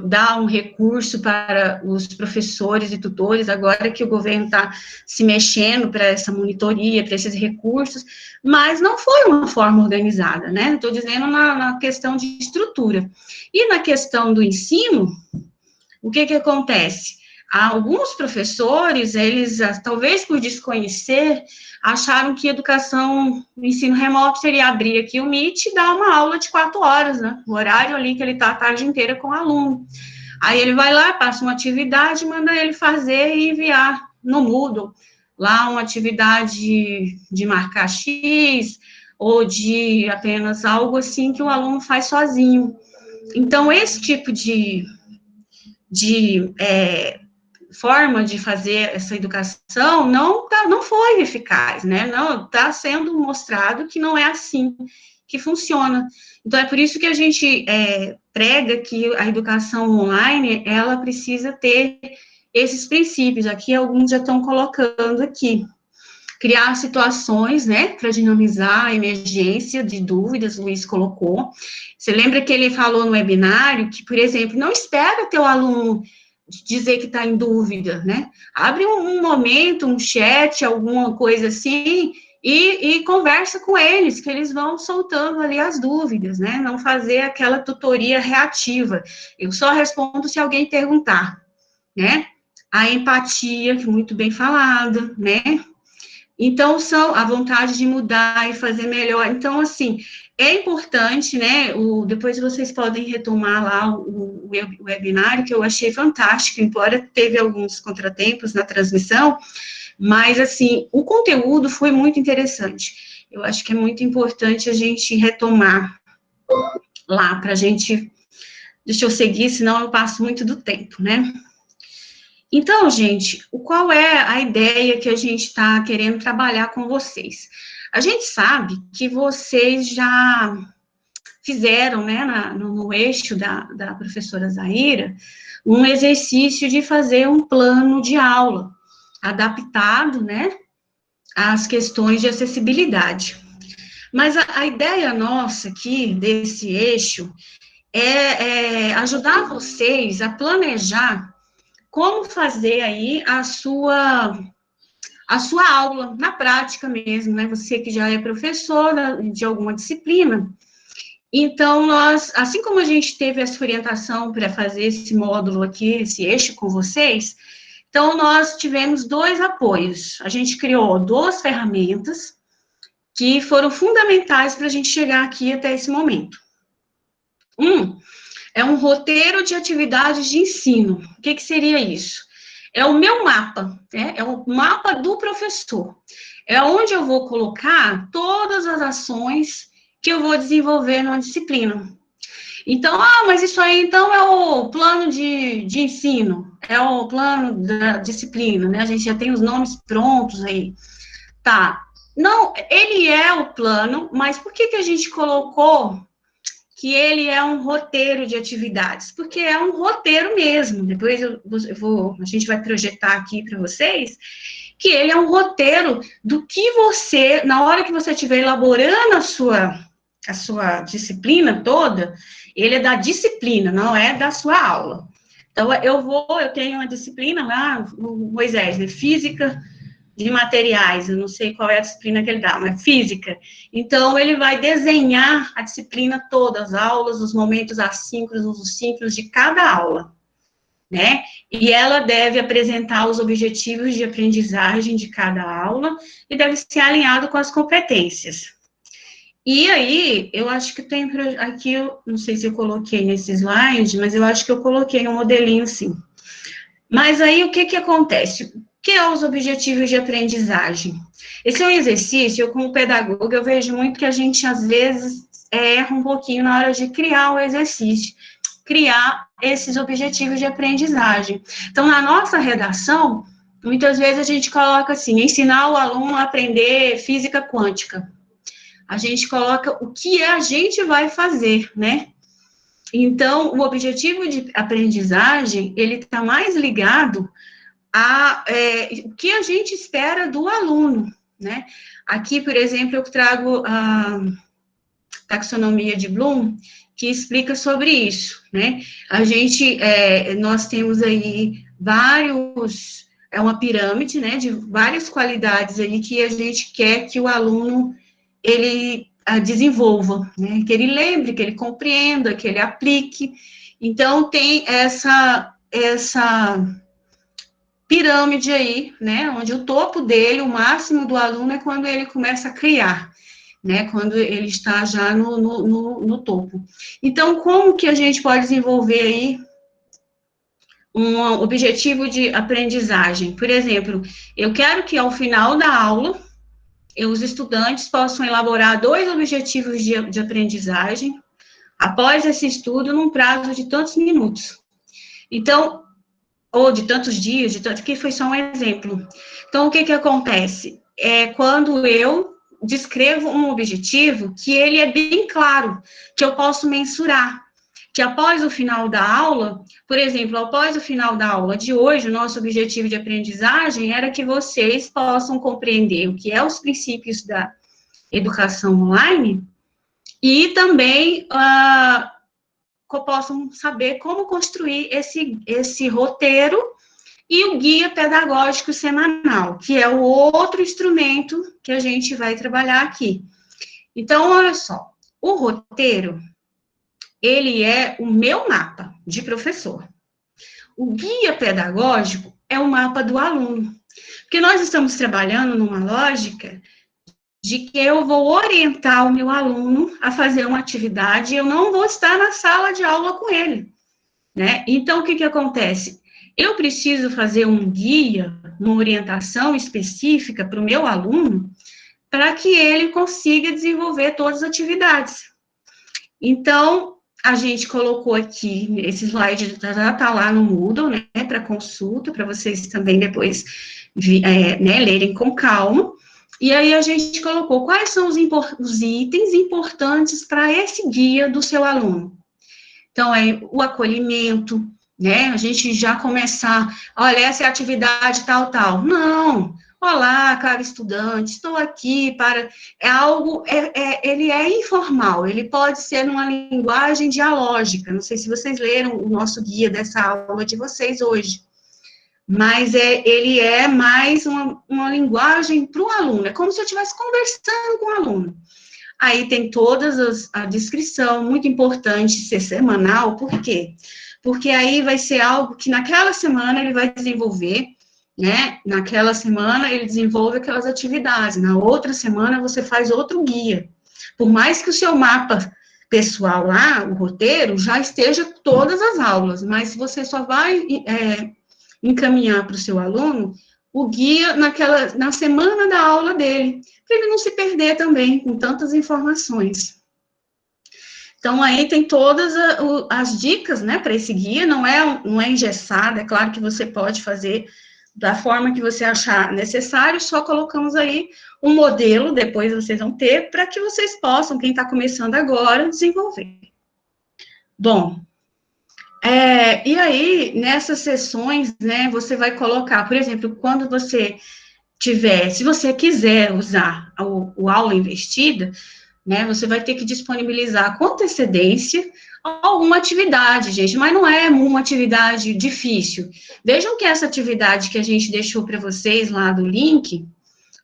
dar um recurso para os professores e tutores, agora que o governo está se mexendo para essa monitoria, para esses recursos, mas não foi uma forma organizada, né, estou dizendo na questão de estrutura. E na questão do ensino, o que acontece? Alguns professores, eles, talvez por desconhecer, acharam que educação, o ensino remoto seria abrir aqui o Meet e dar uma aula de 4 horas, né? O horário ali que ele está a tarde inteira com o aluno. Aí ele vai lá, passa uma atividade, manda ele fazer e enviar no Moodle. Lá uma atividade de marcar X, ou de apenas algo assim que o aluno faz sozinho. Então, esse tipo de forma de fazer essa educação não foi eficaz, né? Não está sendo mostrado que não é assim que funciona. Então, é por isso que a gente prega que a educação online, ela precisa ter esses princípios. Aqui, alguns já estão colocando aqui. Criar situações, né, para dinamizar a emergência de dúvidas, o Luiz colocou. Você lembra que ele falou no webinário que, por exemplo, não espera teu aluno dizer que está em dúvida, né? Abre um momento, um chat, alguma coisa assim, e conversa com eles, que eles vão soltando ali as dúvidas, né? Não fazer aquela tutoria reativa. Eu só respondo se alguém perguntar, né? A empatia, que muito bem falada, né? Então, são a vontade de mudar e fazer melhor. Então, assim, é importante, né, depois vocês podem retomar lá o webinário, que eu achei fantástico, embora teve alguns contratempos na transmissão, mas, assim, o conteúdo foi muito interessante. Eu acho que é muito importante a gente retomar lá, para a gente... Deixa eu seguir, senão eu passo muito do tempo, né? Então, gente, qual é a ideia que a gente está querendo trabalhar com vocês? A gente sabe que vocês já fizeram, né, no eixo da professora Zaira, um exercício de fazer um plano de aula adaptado, né, às questões de acessibilidade. Mas a ideia nossa aqui, desse eixo, é ajudar vocês a planejar como fazer aí a sua aula, na prática mesmo, né? Você que já é professora de alguma disciplina. Então, assim como a gente teve essa orientação para fazer esse módulo aqui, esse eixo com vocês, então nós tivemos 2 apoios. A gente criou 2 ferramentas que foram fundamentais para a gente chegar aqui até esse momento. É um roteiro de atividades de ensino. O que seria isso? É o meu mapa, né? É o mapa do professor. É onde eu vou colocar todas as ações que eu vou desenvolver numa disciplina. Então, mas isso aí, então, é o plano de ensino, é o plano da disciplina, né? A gente já tem os nomes prontos aí. Tá. Não, ele é o plano, mas por que a gente colocou que ele é um roteiro de atividades, porque é um roteiro mesmo, depois a gente vai projetar aqui para vocês, que ele é um roteiro do que você, na hora que você estiver elaborando a sua disciplina toda, ele é da disciplina, não é da sua aula. Então, eu tenho uma disciplina lá, o Moisés, né, física de materiais, eu não sei qual é a disciplina que ele dá, mas física. Então, ele vai desenhar a disciplina toda, as aulas, os momentos assíncronos, os síncronos de cada aula, né? E ela deve apresentar os objetivos de aprendizagem de cada aula e deve ser alinhado com as competências. E aí, eu acho que tem aqui, eu não sei se eu coloquei nesse slide, mas eu acho que eu coloquei um modelinho sim. Mas aí, o que acontece? O que são os objetivos de aprendizagem? Esse é um exercício, eu como pedagoga, eu vejo muito que a gente, às vezes, erra um pouquinho na hora de criar o exercício, criar esses objetivos de aprendizagem. Então, na nossa redação, muitas vezes a gente coloca assim, ensinar o aluno a aprender física quântica. A gente coloca o que a gente vai fazer, né? Então, o objetivo de aprendizagem, ele está mais ligado o que a gente espera do aluno, né? Aqui, por exemplo, eu trago taxonomia de Bloom, que explica sobre isso, né? Nós temos aí uma pirâmide, né, de várias qualidades aí que a gente quer que o aluno, ele desenvolva, né, que ele lembre, que ele compreenda, que ele aplique. Então, tem essa pirâmide aí, né, onde o topo dele, o máximo do aluno, é quando ele começa a criar, né, quando ele está já no topo. Então, como que a gente pode desenvolver aí um objetivo de aprendizagem? Por exemplo, eu quero que ao final da aula, os estudantes possam elaborar 2 objetivos de aprendizagem, após esse estudo, num prazo de tantos minutos. Então, ou de tantos dias, que foi só um exemplo. Então, o que acontece? Quando eu descrevo um objetivo, que ele é bem claro, que eu posso mensurar, que após o final da aula, por exemplo, após o final da aula de hoje, o nosso objetivo de aprendizagem era que vocês possam compreender o que é os princípios da educação online e também possam saber como construir esse roteiro e o guia pedagógico semanal, que é o outro instrumento que a gente vai trabalhar aqui. Então, olha só, o roteiro, ele é o meu mapa de professor. O guia pedagógico é o mapa do aluno, porque nós estamos trabalhando numa lógica de que eu vou orientar o meu aluno a fazer uma atividade e eu não vou estar na sala de aula com ele, né? Então, o que acontece? Eu preciso fazer um guia, uma orientação específica para o meu aluno, para que ele consiga desenvolver todas as atividades. Então, a gente colocou aqui, esse slide já está lá no Moodle, né, para consulta, para vocês também depois lerem com calma. E aí a gente colocou quais são os itens importantes para esse guia do seu aluno. Então, o acolhimento, né? A gente já começar, olha, essa é a atividade tal. Não. Olá, caro estudante, estou aqui para... ele é informal, ele pode ser numa linguagem dialógica. Não sei se vocês leram o nosso guia dessa aula de vocês hoje. Mas ele é mais uma linguagem para o aluno, é como se eu estivesse conversando com o aluno. Aí tem a descrição, muito importante ser semanal, por quê? Porque aí vai ser algo que naquela semana ele vai desenvolver, né? Naquela semana ele desenvolve aquelas atividades, na outra semana você faz outro guia. Por mais que o seu mapa pessoal lá, o roteiro, já esteja todas as aulas, mas você só vai encaminhar para o seu aluno o guia na semana da aula dele, para ele não se perder também com tantas informações. Então, aí tem todas as dicas, né, para esse guia, não é engessado, é claro que você pode fazer da forma que você achar necessário, só colocamos aí um modelo, depois vocês vão ter, para que vocês possam, quem está começando agora, desenvolver. Bom, e aí, nessas sessões, né, você vai colocar, por exemplo, quando você se você quiser usar o aula investida, né, você vai ter que disponibilizar com antecedência alguma atividade, gente, mas não é uma atividade difícil. Vejam que essa atividade que a gente deixou para vocês lá do link,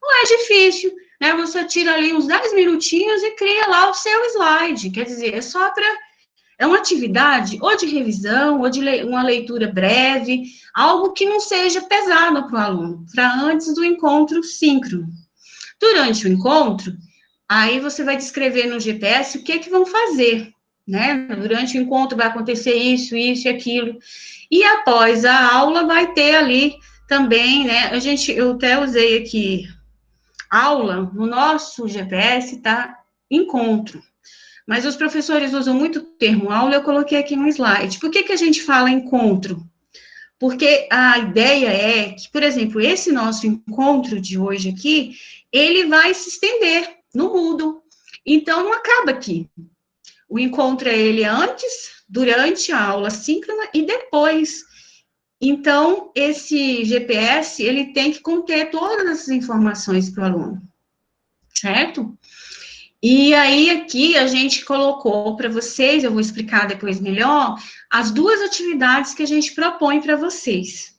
não é difícil, né, você tira ali uns 10 minutinhos e cria lá o seu slide, quer dizer, é só para... É uma atividade ou de revisão, ou de uma leitura breve, algo que não seja pesado para o aluno, para antes do encontro síncrono. Durante o encontro, aí você vai descrever no GPS o que vão fazer, né? Durante o encontro vai acontecer isso e aquilo. E após a aula vai ter ali também, né? Eu até usei aqui aula, no nosso GPS tá encontro. Mas os professores usam muito o termo aula, eu coloquei aqui um slide. Por que a gente fala encontro? Porque a ideia é que, por exemplo, esse nosso encontro de hoje aqui, ele vai se estender no Moodle. Então, não acaba aqui. O encontro é ele antes, durante a aula síncrona e depois. Então, esse GPS, ele tem que conter todas essas informações para o aluno. Certo? E aí, aqui, a gente colocou para vocês, eu vou explicar depois melhor, as duas atividades que a gente propõe para vocês,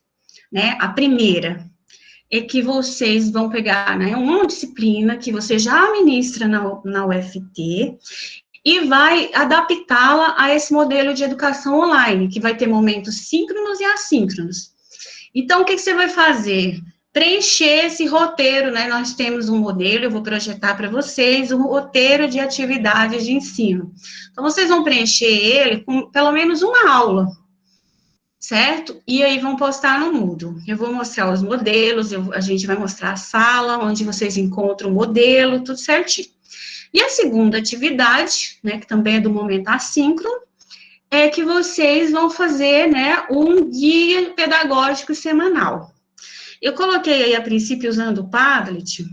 né? A primeira é que vocês vão pegar, né, uma disciplina que você já ministra na UFT e vai adaptá-la a esse modelo de educação online, que vai ter momentos síncronos e assíncronos. Então, o que você vai fazer? Preencher esse roteiro, né? Nós temos um modelo, eu vou projetar para vocês um roteiro de atividades de ensino. Então, vocês vão preencher ele com pelo menos uma aula, certo? E aí vão postar no Moodle. Eu vou mostrar os modelos, a gente vai mostrar a sala, onde vocês encontram o modelo, tudo certinho. E a segunda atividade, né, que também é do momento assíncrono, é que vocês vão fazer, né, um guia pedagógico semanal. Eu coloquei aí, a princípio, usando o Padlet,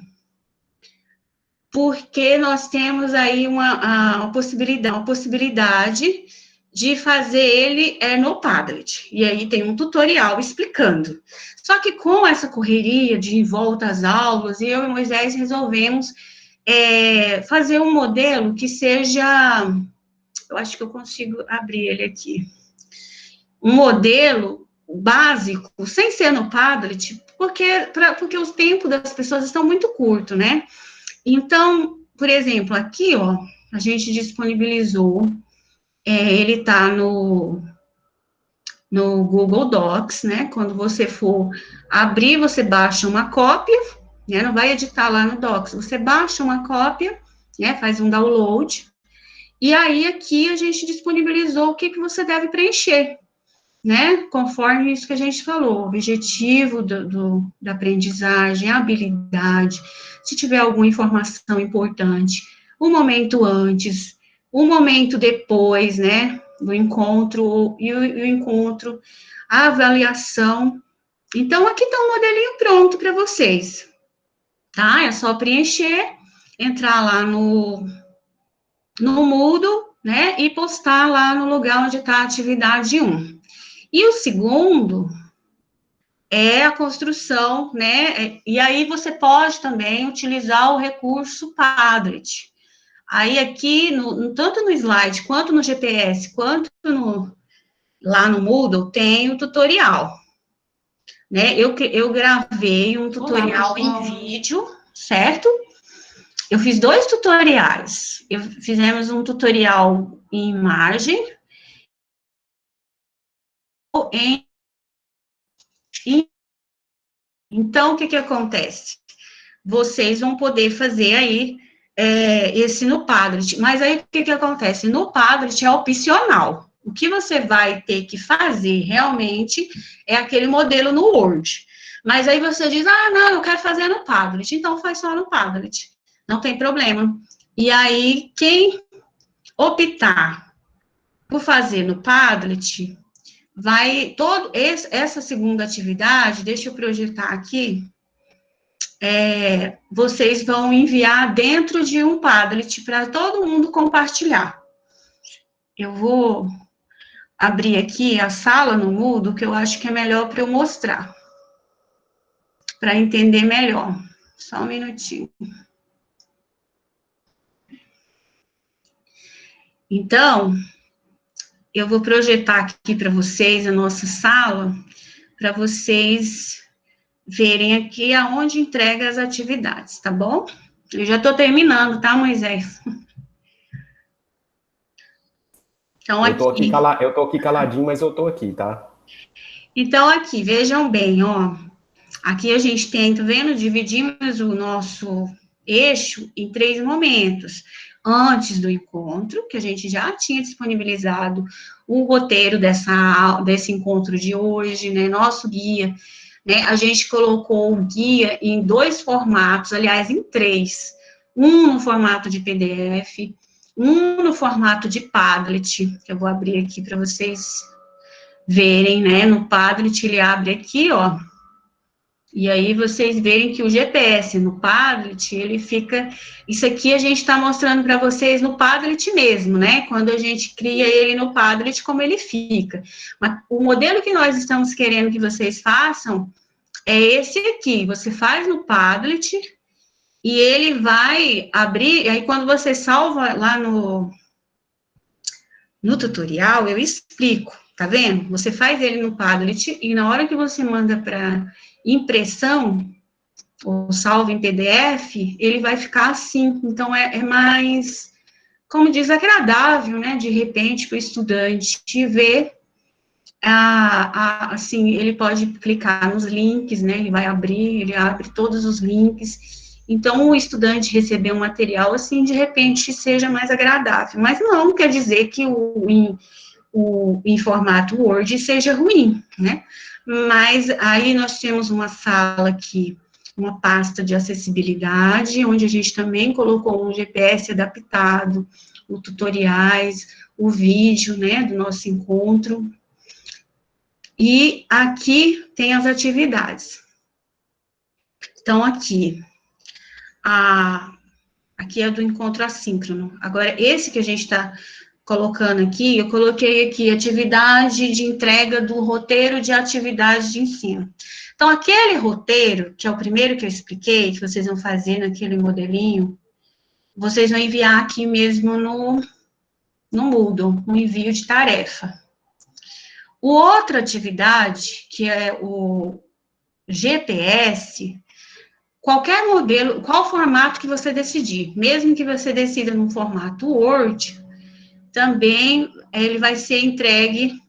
porque nós temos aí uma possibilidade de fazer ele no Padlet. E aí tem um tutorial explicando. Só que com essa correria de volta às aulas, eu e Moisés resolvemos fazer um modelo que seja... Eu acho que eu consigo abrir ele aqui. Um modelo básico, sem ser no Padlet, porque o tempo das pessoas estão muito curto, né? Então, por exemplo, aqui, ó, a gente disponibilizou, ele está no Google Docs, né? Quando você for abrir, você baixa uma cópia, né? Não vai editar lá no Docs, você baixa uma cópia, né? Faz um download, e aí aqui a gente disponibilizou o que você deve preencher, né? Conforme isso que a gente falou, objetivo da aprendizagem, habilidade, se tiver alguma informação importante, o momento antes, o momento depois, né? Do encontro, e o encontro, a avaliação. Então, aqui está um modelinho pronto para vocês, tá? É só preencher, entrar lá no Moodle, né? E postar lá no lugar onde está a atividade 1. E o segundo é a construção, né? E aí você pode também utilizar o recurso Padlet. Aí aqui, tanto no slide, quanto no GPS, quanto lá no Moodle, tem o tutorial. Né? Eu gravei um tutorial em vídeo, certo? Eu fiz 2 tutoriais. Fizemos um tutorial em imagem, Então, o que acontece? Vocês vão poder fazer aí esse no Padlet, mas aí o que acontece? No Padlet é opcional. O que você vai ter que fazer realmente é aquele modelo no Word. Mas aí você diz, não, eu quero fazer no Padlet, então faz só no Padlet, não tem problema. E aí, quem optar por fazer no Padlet, essa segunda atividade, deixa eu projetar aqui, vocês vão enviar dentro de um Padlet para todo mundo compartilhar. Eu vou abrir aqui a sala no Moodle, que eu acho que é melhor para eu mostrar, para entender melhor. Só um minutinho. Então, eu vou projetar aqui para vocês a nossa sala, para vocês verem aqui aonde entrega as atividades, tá bom? Eu já estou terminando, tá, Moisés? Então, eu tô aqui caladinho, mas eu tô aqui, tá? Então, aqui, vejam bem, ó. Aqui a gente tem, tá vendo? Dividimos o nosso eixo em 3 momentos. Antes do encontro, que a gente já tinha disponibilizado o roteiro desse encontro de hoje, né? Nosso guia, né? A gente colocou o guia em 2 formatos, aliás, em 3. Um no formato de PDF, um no formato de Padlet, que eu vou abrir aqui para vocês verem, né? No Padlet, ele abre aqui, ó. E aí vocês verem que o GPS no Padlet, ele fica... Isso aqui a gente está mostrando para vocês no Padlet mesmo, né? Quando a gente cria ele no Padlet, como ele fica. Mas o modelo que nós estamos querendo que vocês façam é esse aqui. Você faz no Padlet E ele vai abrir, aí quando você salva lá no tutorial, eu explico, tá vendo? Você faz ele no Padlet, e na hora que você manda para impressão, ou salva em PDF, ele vai ficar assim. Então, é mais, como diz, agradável, né? De repente, para o estudante ver, assim, ele pode clicar nos links, né? Ele vai abrir, ele abre todos os links. Então, o estudante receber um material, assim, de repente, seja mais agradável. Mas não quer dizer que em formato Word seja ruim, né? Mas aí nós temos uma sala aqui, uma pasta de acessibilidade, onde a gente também colocou um GPS adaptado, os tutoriais, o vídeo, né, do nosso encontro. E aqui tem as atividades. Então, aqui é do encontro assíncrono. Agora, esse que a gente está colocando aqui, eu coloquei aqui atividade de entrega do roteiro de atividade de ensino. Então, aquele roteiro, que é o primeiro que eu expliquei, que vocês vão fazer naquele modelinho, vocês vão enviar aqui mesmo no Moodle, no envio de tarefa. Outra atividade, que é o GPS, qualquer modelo, qual formato que você decidir, mesmo que você decida no formato Word, também ele vai ser entregue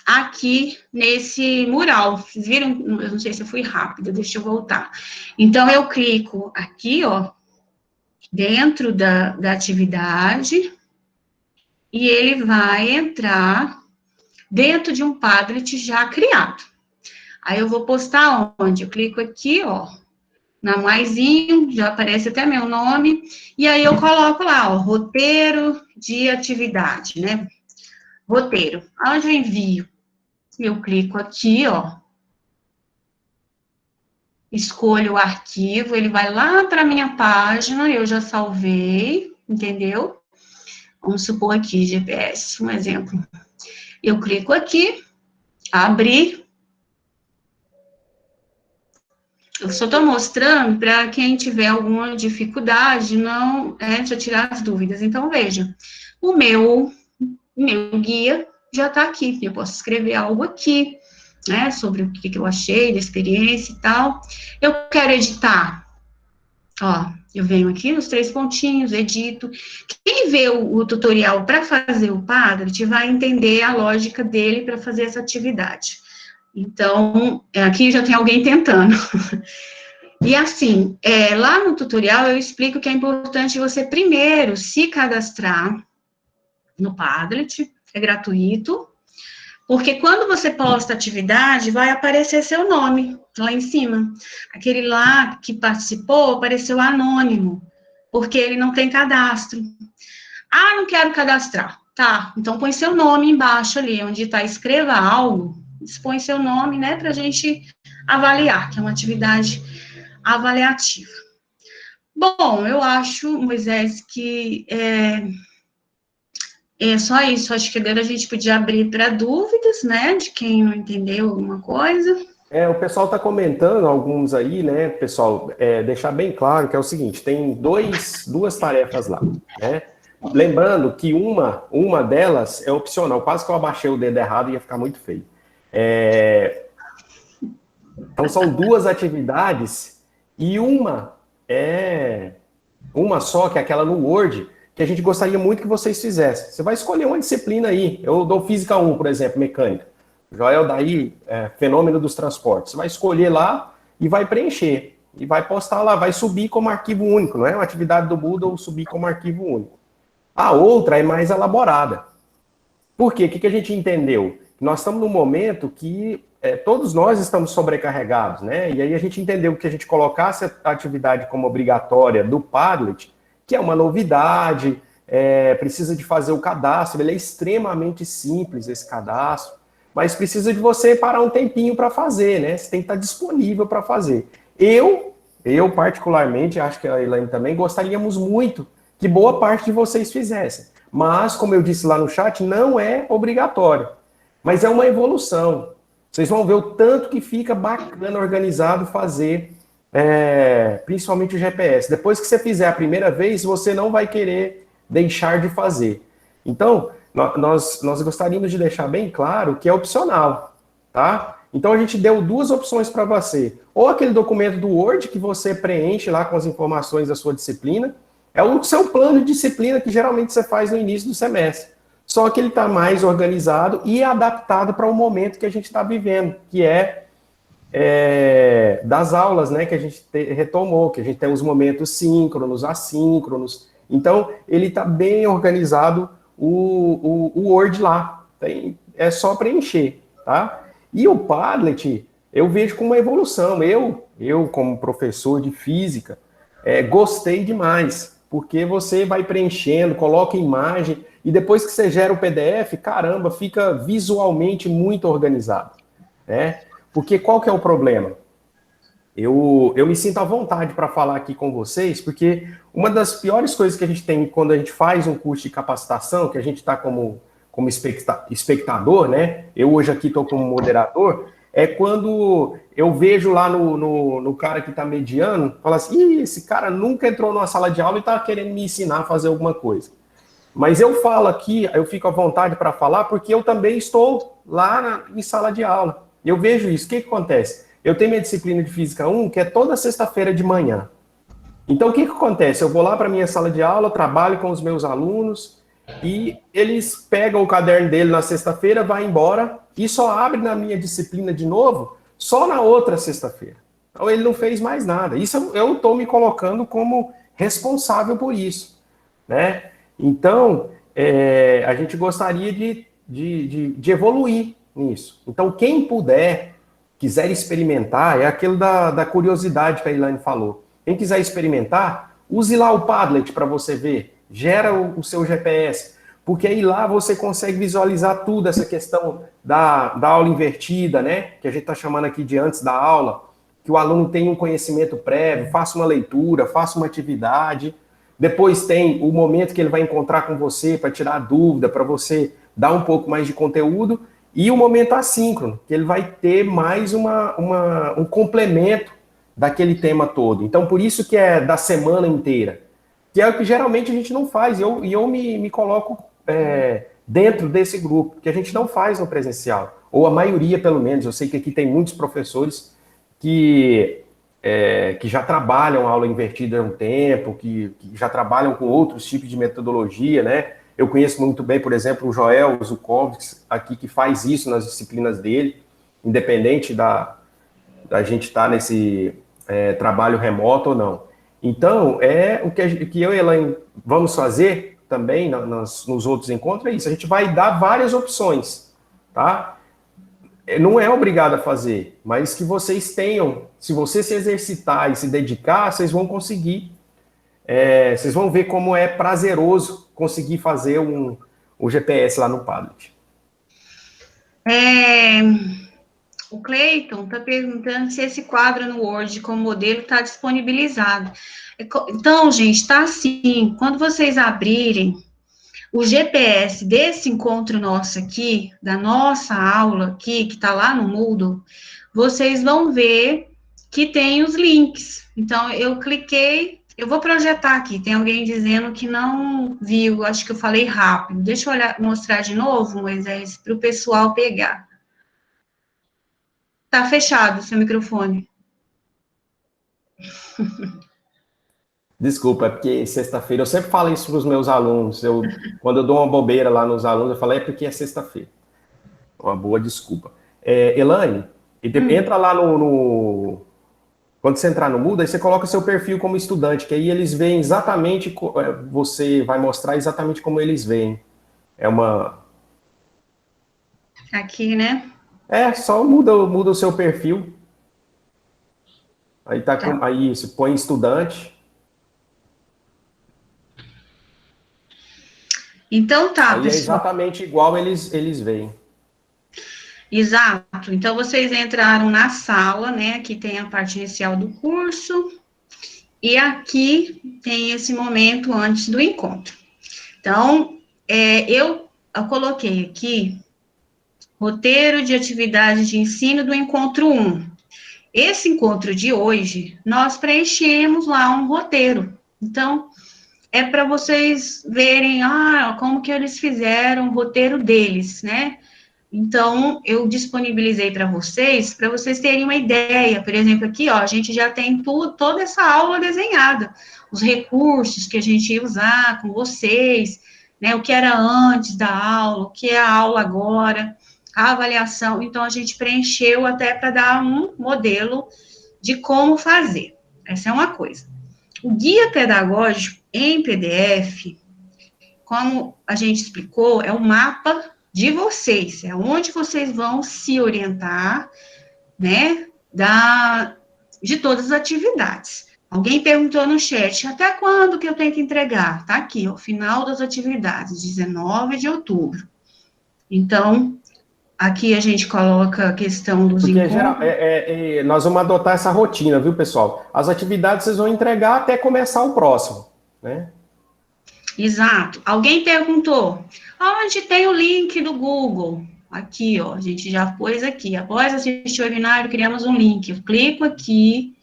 aqui nesse mural. Vocês viram? Eu não sei se eu fui rápida, deixa eu voltar. Então, eu clico aqui, ó, dentro da atividade, e ele vai entrar dentro de um Padlet já criado. Aí, eu vou postar onde? Eu clico aqui, ó, na maisinho, já aparece até meu nome, e aí eu coloco lá, ó, roteiro de atividade, né? Roteiro. Aonde eu envio? Eu clico aqui, ó, escolho o arquivo, ele vai lá para a minha página, eu já salvei, entendeu? Vamos supor aqui, GPS, um exemplo. Eu clico aqui, abrir. Eu só estou mostrando para quem tiver alguma dificuldade, não já tirar as dúvidas. Então, veja, o meu guia já está aqui. Eu posso escrever algo aqui, né, sobre o que eu achei da experiência e tal. Eu quero editar. Ó, eu venho aqui nos 3 pontinhos, edito. Quem vê o tutorial para fazer o Padlet vai entender a lógica dele para fazer essa atividade. Então, aqui já tem alguém tentando. E assim, lá no tutorial eu explico que é importante você primeiro se cadastrar no Padlet, é gratuito, porque quando você posta atividade, vai aparecer seu nome lá em cima. Aquele lá que participou apareceu anônimo, porque ele não tem cadastro. Ah, não quero cadastrar. Tá, então põe seu nome embaixo ali, onde está escreva algo, põe seu nome, né, para a gente avaliar, que é uma atividade avaliativa. Bom, eu acho, Moisés, que é só isso. Acho que agora a gente podia abrir para dúvidas, né, de quem não entendeu alguma coisa. O pessoal está comentando, alguns aí, né, pessoal, deixar bem claro que é o seguinte, tem duas tarefas lá, né? Lembrando que uma delas é opcional, quase que eu abaixei o dedo errado e ia ficar muito feio. Então, são 2 atividades e uma só, que é aquela no Word, que a gente gostaria muito que vocês fizessem. Você vai escolher uma disciplina aí. Eu dou Física 1, por exemplo, Mecânica. Joel daí, Fenômeno dos Transportes. Você vai escolher lá e vai preencher. E vai postar lá, vai subir como arquivo único. Não é uma atividade do Moodle subir como arquivo único. A outra é mais elaborada. Por quê? O que a gente entendeu? Nós estamos num momento que todos nós estamos sobrecarregados, né? E aí a gente entendeu que a gente colocasse a atividade como obrigatória do Padlet, que é uma novidade, precisa de fazer o cadastro, ele é extremamente simples, esse cadastro, mas precisa de você parar um tempinho para fazer, né? Você tem que estar disponível para fazer. Eu particularmente, acho que a Elaine também, gostaríamos muito que boa parte de vocês fizessem. Mas, como eu disse lá no chat, não é obrigatório. Mas é uma evolução. Vocês vão ver o tanto que fica bacana, organizado, fazer principalmente o GPS. Depois que você fizer a primeira vez, você não vai querer deixar de fazer. Então, nós gostaríamos de deixar bem claro que é opcional, tá? Então, a gente deu duas opções para você. Ou aquele documento do Word que você preenche lá com as informações da sua disciplina, é o seu plano de disciplina que geralmente você faz no início do semestre. Só que ele está mais organizado e adaptado para o momento que a gente está vivendo, que das aulas, né, que a gente retomou, que a gente tem os momentos síncronos, assíncronos. Então, ele está bem organizado, o Word lá. É só preencher, tá? E o Padlet, eu vejo como uma evolução. Eu como professor de física, gostei demais, porque você vai preenchendo, coloca imagem, e depois que você gera o PDF, caramba, fica visualmente muito organizado, né? Porque qual que é o problema? Eu me sinto à vontade para falar aqui com vocês, porque uma das piores coisas que a gente tem quando a gente faz um curso de capacitação, que a gente está como espectador, né? Eu hoje aqui estou como moderador, é quando eu vejo lá no cara que está mediando, fala assim, esse cara nunca entrou numa sala de aula e está querendo me ensinar a fazer alguma coisa. Mas eu falo aqui, eu fico à vontade para falar, porque eu também estou lá em sala de aula. Eu vejo isso. O que acontece? Eu tenho minha disciplina de Física 1, que é toda sexta-feira de manhã. Então, o que acontece? Eu vou lá para a minha sala de aula, trabalho com os meus alunos, e eles pegam o caderno dele na sexta-feira, vai embora, e só abre na minha disciplina de novo, só na outra sexta-feira. Então, ele não fez mais nada. Isso eu estou me colocando como responsável por isso, né? Então, a gente gostaria de evoluir nisso. Então, quem puder, quiser experimentar, é aquilo da curiosidade que a Elaine falou. Quem quiser experimentar, use lá o Padlet para você ver. Gera o seu GPS, porque aí lá você consegue visualizar tudo, essa questão da aula invertida, né? Que a gente está chamando aqui de antes da aula, que o aluno tem um conhecimento prévio, faça uma leitura, faça uma atividade. Depois tem o momento que ele vai encontrar com você para tirar dúvida, para você dar um pouco mais de conteúdo, e o momento assíncrono, que ele vai ter mais um complemento daquele tema todo. Então, por isso que é da semana inteira, que é o que geralmente a gente não faz, e eu me coloco dentro desse grupo, que a gente não faz no presencial, ou a maioria, pelo menos. Eu sei que aqui tem muitos professores que já trabalham aula invertida há um tempo, que já trabalham com outros tipos de metodologia, né? Eu conheço muito bem, por exemplo, o Joel Zukovski, aqui, que faz isso nas disciplinas dele, independente da gente estar nesse trabalho remoto ou não. Então, o que eu e Elaine vamos fazer também nos outros encontros é isso. A gente vai dar várias opções, tá? Não é obrigado a fazer, mas que vocês tenham, se você se exercitar e se dedicar, vocês vão conseguir. Vocês vão ver como é prazeroso conseguir fazer o GPS lá no Padlet. O Cleiton está perguntando se esse quadro no Word com modelo está disponibilizado. Então, gente, está assim, quando vocês abrirem o GPS desse encontro nosso aqui, da nossa aula aqui, que está lá no Moodle, vocês vão ver que tem os links. Então, eu cliquei, eu vou projetar aqui, tem alguém dizendo que não viu, acho que eu falei rápido. Deixa eu mostrar de novo, Moisés, para o pessoal pegar. Tá fechado o seu microfone. Desculpa, é porque sexta-feira, eu sempre falo isso para os meus alunos, quando eu dou uma bobeira lá nos alunos, eu falo, porque é sexta-feira. Uma boa desculpa. Elaine, entra lá quando você entrar no Moodle, aí você coloca seu perfil como estudante, que aí eles veem exatamente, você vai mostrar exatamente como eles veem. Aqui, né? Só muda o seu perfil. Aí aí você põe estudante. Então tá, aí pessoal. É exatamente igual eles veem. Exato. Então, vocês entraram na sala, né? Aqui tem a parte inicial do curso. E aqui tem esse momento antes do encontro. Então, eu coloquei aqui roteiro de atividade de ensino do encontro 1. esse encontro de hoje, nós preenchemos lá um roteiro. Então, é para vocês verem, como que eles fizeram o roteiro deles, né? Então, eu disponibilizei para vocês terem uma ideia. Por exemplo, aqui, ó, a gente já tem toda essa aula desenhada, os recursos que a gente ia usar com vocês, né, o que era antes da aula, o que é a aula agora, a avaliação. Então, a gente preencheu até para dar um modelo de como fazer. Essa é uma coisa. O guia pedagógico em PDF, como a gente explicou, é o mapa de vocês, é onde vocês vão se orientar, né, de todas as atividades. Alguém perguntou no chat, até quando que eu tenho que entregar? Tá aqui, ó, final das atividades, 19 de outubro. Então, aqui a gente coloca a questão dos encontros. Nós vamos adotar essa rotina, viu, pessoal? As atividades vocês vão entregar até começar o próximo, né? Exato. Alguém perguntou, onde tem o link do Google? Aqui, ó, a gente já pôs aqui. Após assistir o webinário, criamos um link. Eu clico aqui,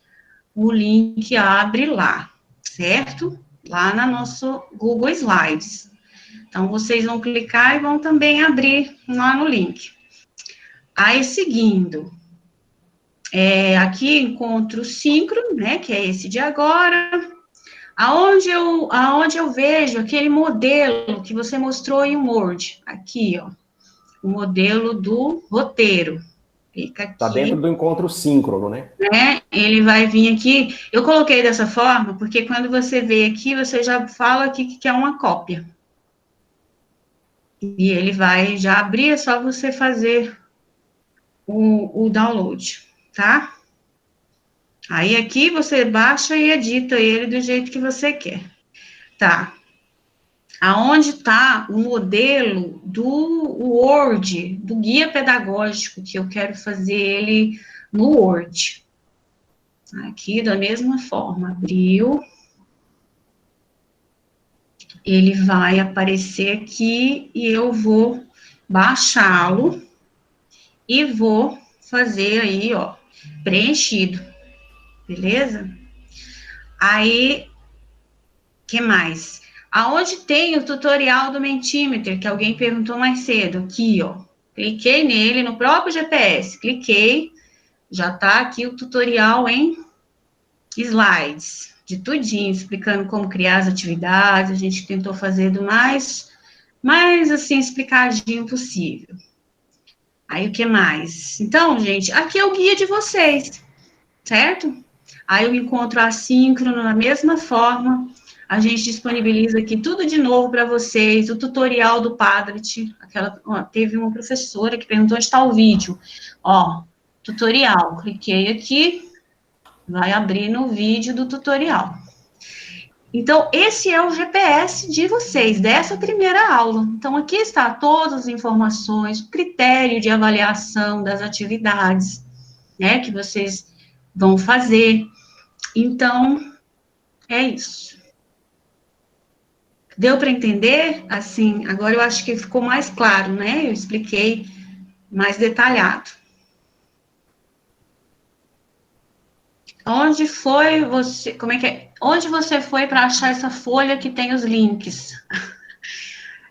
o link abre lá, certo? Lá no nosso Google Slides. Então, vocês vão clicar e vão também abrir lá no link. Aí, seguindo, aqui encontro o síncrono, né, que é esse de agora. Aonde eu vejo aquele modelo que você mostrou em Word, aqui, ó, o modelo do roteiro. Clica aqui. Está dentro do encontro síncrono, né? Ele vai vir aqui. Eu coloquei dessa forma, porque quando você vê aqui, você já fala aqui que é uma cópia. E ele vai já abrir, é só você fazer o download, tá? Aí aqui você baixa e edita ele do jeito que você quer. Tá. Aonde está o modelo do Word, do guia pedagógico, que eu quero fazer ele no Word. Aqui, da mesma forma, abriu. Ele vai aparecer aqui e eu vou baixá-lo e vou fazer aí, ó, preenchido. Beleza? Aí, que mais? Aonde tem o tutorial do Mentimeter, que alguém perguntou mais cedo, aqui, ó. Cliquei nele, no próprio GPS, cliquei, já tá aqui o tutorial em slides, de tudinho, explicando como criar as atividades, a gente tentou fazer do mais assim, explicadinho possível. Aí, o que mais? Então, gente, aqui é o guia de vocês, certo? Aí eu encontro assíncrono da mesma forma, a gente disponibiliza aqui tudo de novo para vocês, o tutorial do Padlet, teve uma professora que perguntou onde está o vídeo, ó, tutorial, cliquei aqui, vai abrir no vídeo do tutorial. Então, esse é o GPS de vocês, dessa primeira aula. Então, aqui está todas as informações, o critério de avaliação das atividades, né, que vocês vão fazer. Então, é isso. Deu para entender? Assim, agora eu acho que ficou mais claro, né? Eu expliquei mais detalhado. Onde foi você, como é que é? Onde você foi para achar essa folha que tem os links?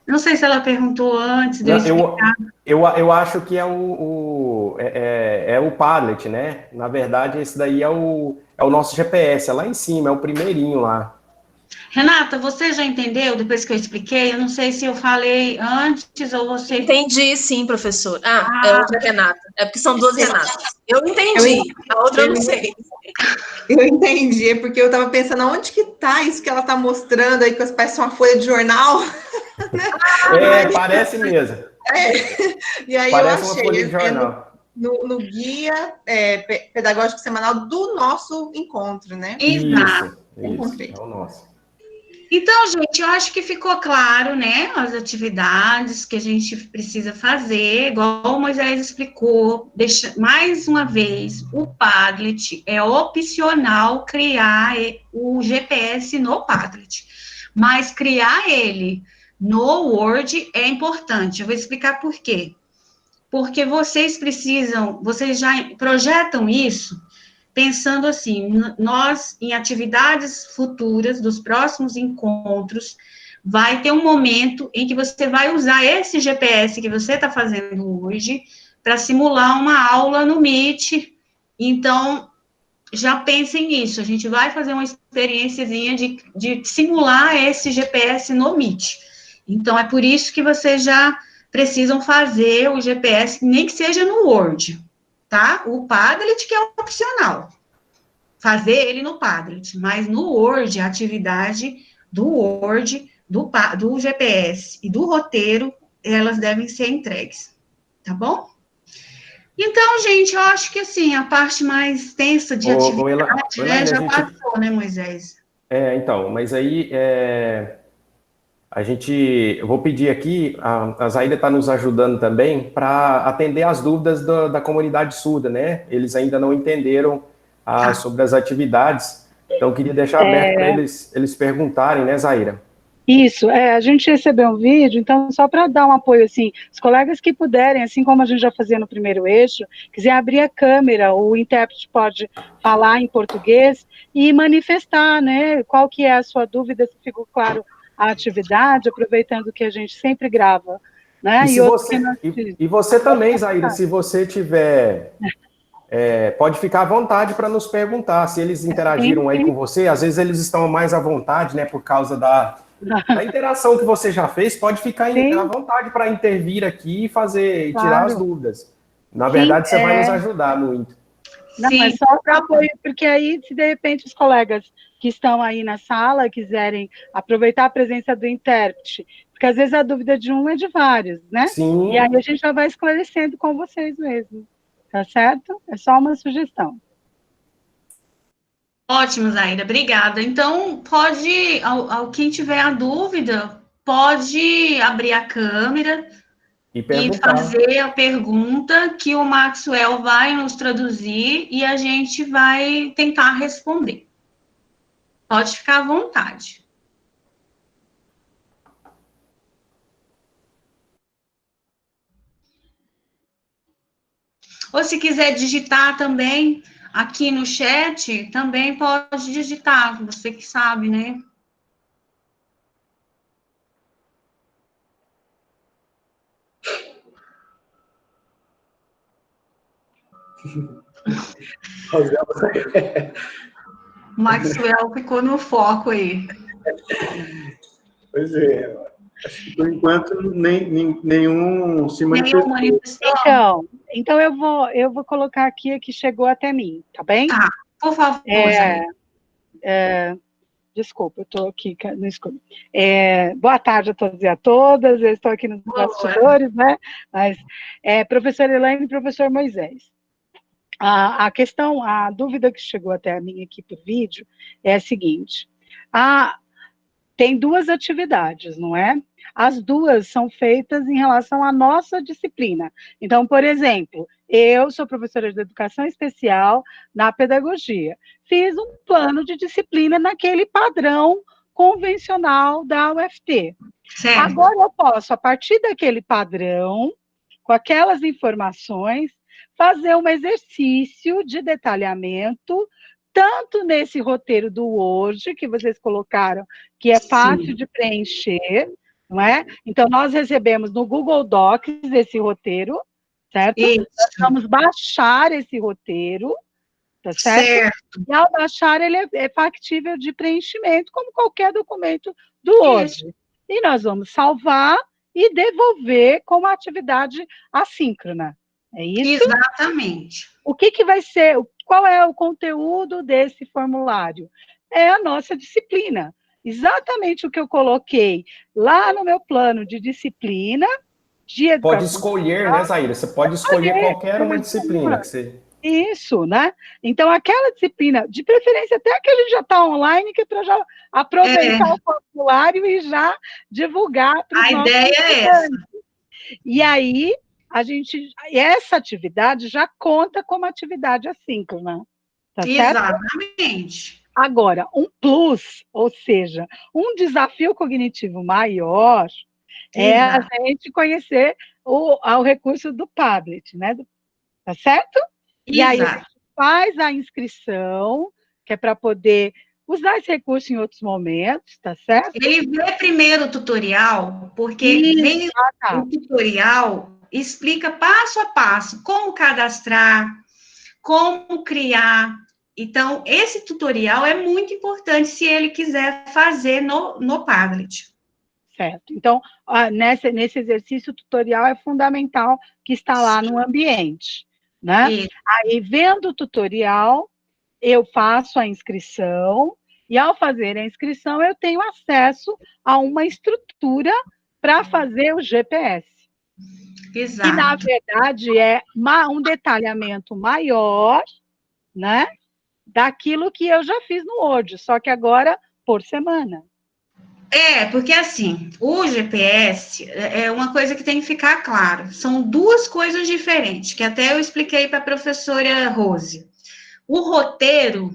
Não sei se ela perguntou antes de eu explicar. Eu acho que é o Padlet, né? Na verdade, esse daí é o nosso GPS, é lá em cima, é o primeirinho lá. Renata, você já entendeu depois que eu expliquei? Eu não sei se eu falei antes ou você... Entendi, sim, professor. É outra Renata. É porque são duas Renatas. Eu entendi, a outra eu não sei. Eu entendi, é porque eu estava pensando, onde que tá isso que ela está mostrando aí, que parece uma folha de jornal? Parece mesmo. E aí parece eu achei, uma folha de jornal. No guia pedagógico semanal do nosso encontro, né? Exato. Isso, é o nosso. Então, gente, eu acho que ficou claro, né, as atividades que a gente precisa fazer, igual o Moisés explicou, mais uma vez, o Padlet é opcional criar o GPS no Padlet, mas criar ele no Word é importante, eu vou explicar por quê. Porque vocês já projetam isso pensando assim, nós, em atividades futuras, dos próximos encontros, vai ter um momento em que você vai usar esse GPS que você está fazendo hoje para simular uma aula no Meet. Então, já pensem nisso, a gente vai fazer uma experiênciazinha de simular esse GPS no Meet. Então, é por isso que vocês já precisam fazer o GPS, nem que seja no Word, tá? O Padlet que é opcional, fazer ele no Padlet, mas no Word, a atividade do Word, do GPS e do roteiro, elas devem ser entregues, tá bom? Então, gente, eu acho que, assim, a parte mais tensa de atividade, né, já passou, né, Moisés? Então, mas aí, eu vou pedir aqui, a Zaida está nos ajudando também para atender as dúvidas da comunidade surda, né? Eles ainda não entenderam sobre as atividades, então eu queria deixar aberto para eles perguntarem, né, Zaira? Isso, a gente recebeu um vídeo, então só para dar um apoio, assim, os colegas que puderem, assim como a gente já fazia no primeiro eixo, quiser abrir a câmera, o intérprete pode falar em português e manifestar, né, qual que é a sua dúvida, se ficou claro a atividade, aproveitando que a gente sempre grava, né? E você também, Zaira, se você tiver... pode ficar à vontade para nos perguntar, se eles interagiram aí com você, às vezes eles estão mais à vontade, né, por causa da interação que você já fez, pode ficar à vontade para intervir aqui e tirar as dúvidas. Na verdade, você vai nos ajudar muito. Não, é só para apoio, porque aí, se de repente os colegas que estão aí na sala quiserem aproveitar a presença do intérprete, porque às vezes a dúvida de um é de vários, né? Sim. E aí a gente já vai esclarecendo com vocês mesmo, tá certo? É só uma sugestão. Ótimo, Zaida, obrigada. Então, quem tiver a dúvida, pode abrir a câmera e fazer a pergunta que o Maxwell vai nos traduzir e a gente vai tentar responder. Pode ficar à vontade. Ou se quiser digitar também aqui no chat, também pode digitar, você que sabe, né? Maxwell ficou no foco aí. Pois é, acho que por enquanto nenhum se manifestou. Então eu vou colocar aqui a que chegou até mim, tá bem? Tá, por favor. Desculpa, eu estou aqui no escuro. Boa tarde a todos e a todas, eu estou aqui nos bastidores, né? Mas, professora Elaine e professor Moisés. A dúvida que chegou até a mim aqui por vídeo é a seguinte: tem duas atividades, não é? As duas são feitas em relação à nossa disciplina. Então, por exemplo, eu sou professora de educação especial na pedagogia. Fiz um plano de disciplina naquele padrão convencional da UFT. Certo. Agora eu posso, a partir daquele padrão, com aquelas informações, fazer um exercício de detalhamento, tanto nesse roteiro do hoje, que vocês colocaram, que é fácil de preencher, não é? Então, nós recebemos no Google Docs esse roteiro, certo? Isso. Nós vamos baixar esse roteiro, tá certo? E ao baixar, ele é factível de preenchimento, como qualquer documento do hoje. E nós vamos salvar e devolver como atividade assíncrona. É isso? Exatamente. O que vai ser, qual é o conteúdo desse formulário? É a nossa disciplina. Exatamente o que eu coloquei lá no meu plano de disciplina. Pode escolher, né, Zaira? Você pode escolher qualquer uma disciplina que você... Isso, né? Então, aquela disciplina, de preferência até que a gente já está online, que é para já aproveitar o formulário e já divulgar para os nossos estudantes. A ideia é essa. E aí, essa atividade já conta como atividade assíncrona. Tá certo? Exatamente. Agora, um plus, ou seja, um desafio cognitivo maior é a gente conhecer o recurso do Padlet, né? Tá certo? E aí, faz a inscrição, que é para poder usar esse recurso em outros momentos, tá certo? Ele vê primeiro o tutorial, porque vem o tutorial, explica passo a passo como cadastrar, como criar. Então, esse tutorial é muito importante se ele quiser fazer no Padlet. Certo. Então, nesse exercício, o tutorial é fundamental que está lá no ambiente, né? Isso. Aí, vendo o tutorial, eu faço a inscrição, e ao fazer a inscrição, eu tenho acesso a uma estrutura para fazer o GPS. Exato. Que, na verdade, é um detalhamento maior, né, daquilo que eu já fiz no Word, só que agora por semana. Porque assim, o GPS é uma coisa que tem que ficar claro. São duas coisas diferentes, que até eu expliquei para a professora Rose. O roteiro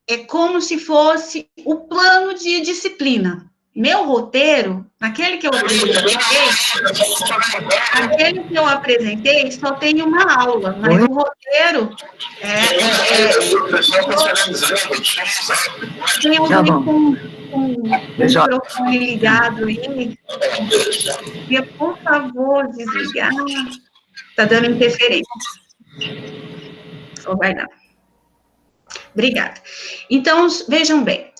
é como se fosse o plano de disciplina. Meu roteiro, aquele que eu apresentei, só tem uma aula, mas o roteiro tem alguém com o microfone ligado aí. Por favor, desligar. Está dando interferência. Ou vai dar. Obrigada. Então, vejam bem.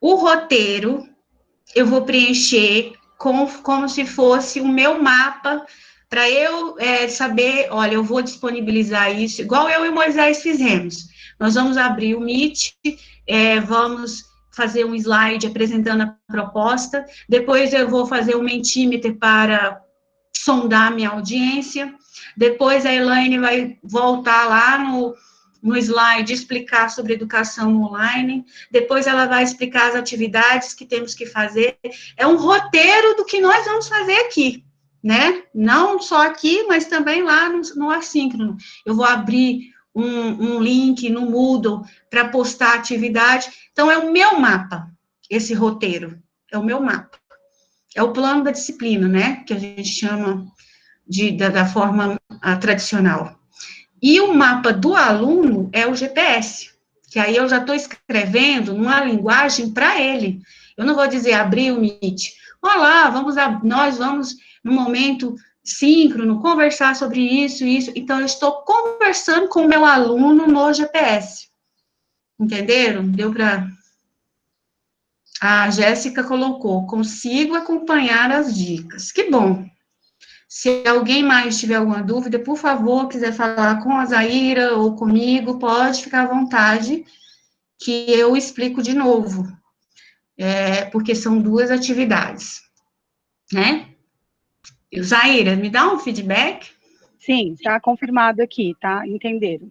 O roteiro, eu vou preencher como se fosse o meu mapa, para eu saber, olha, eu vou disponibilizar isso, igual eu e o Moisés fizemos. Nós vamos abrir o Meet, vamos fazer um slide apresentando a proposta, depois eu vou fazer um Mentimeter para sondar minha audiência, depois a Elaine vai voltar lá no slide, explicar sobre educação online, depois ela vai explicar as atividades que temos que fazer, é um roteiro do que nós vamos fazer aqui, né? Não só aqui, mas também lá no assíncrono. Eu vou abrir um link no Moodle para postar atividade, então é o meu mapa, esse roteiro, é o meu mapa. É o plano da disciplina, né? Que a gente chama da forma tradicional. E o mapa do aluno é o GPS, que aí eu já estou escrevendo numa linguagem para ele. Eu não vou dizer abrir o Meet. Olá, nós vamos, no momento síncrono, conversar sobre isso. Então, eu estou conversando com o meu aluno no GPS. Entenderam? Deu para... A Jéssica colocou, consigo acompanhar as dicas. Que bom. Se alguém mais tiver alguma dúvida, por favor, quiser falar com a Zaira ou comigo, pode ficar à vontade, que eu explico de novo. Porque são duas atividades, né? Zaira, me dá um feedback? Sim, está confirmado aqui, tá? Entenderam.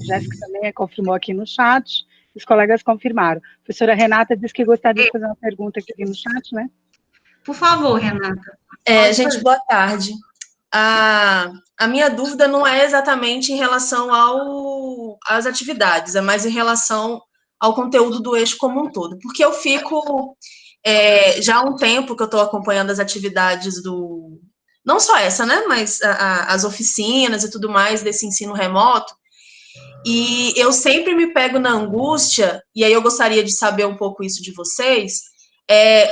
Jéssica também confirmou aqui no chat. Os colegas confirmaram. A professora Renata disse que gostaria de fazer uma pergunta aqui no chat, né? Por favor, Renata. Gente, boa tarde. A minha dúvida não é exatamente em relação às atividades, é mais em relação ao conteúdo do eixo como um todo. Porque eu fico, já há um tempo que eu estou acompanhando as atividades não só essa, né, mas as oficinas e tudo mais desse ensino remoto, e eu sempre me pego na angústia, e aí eu gostaria de saber um pouco isso de vocês,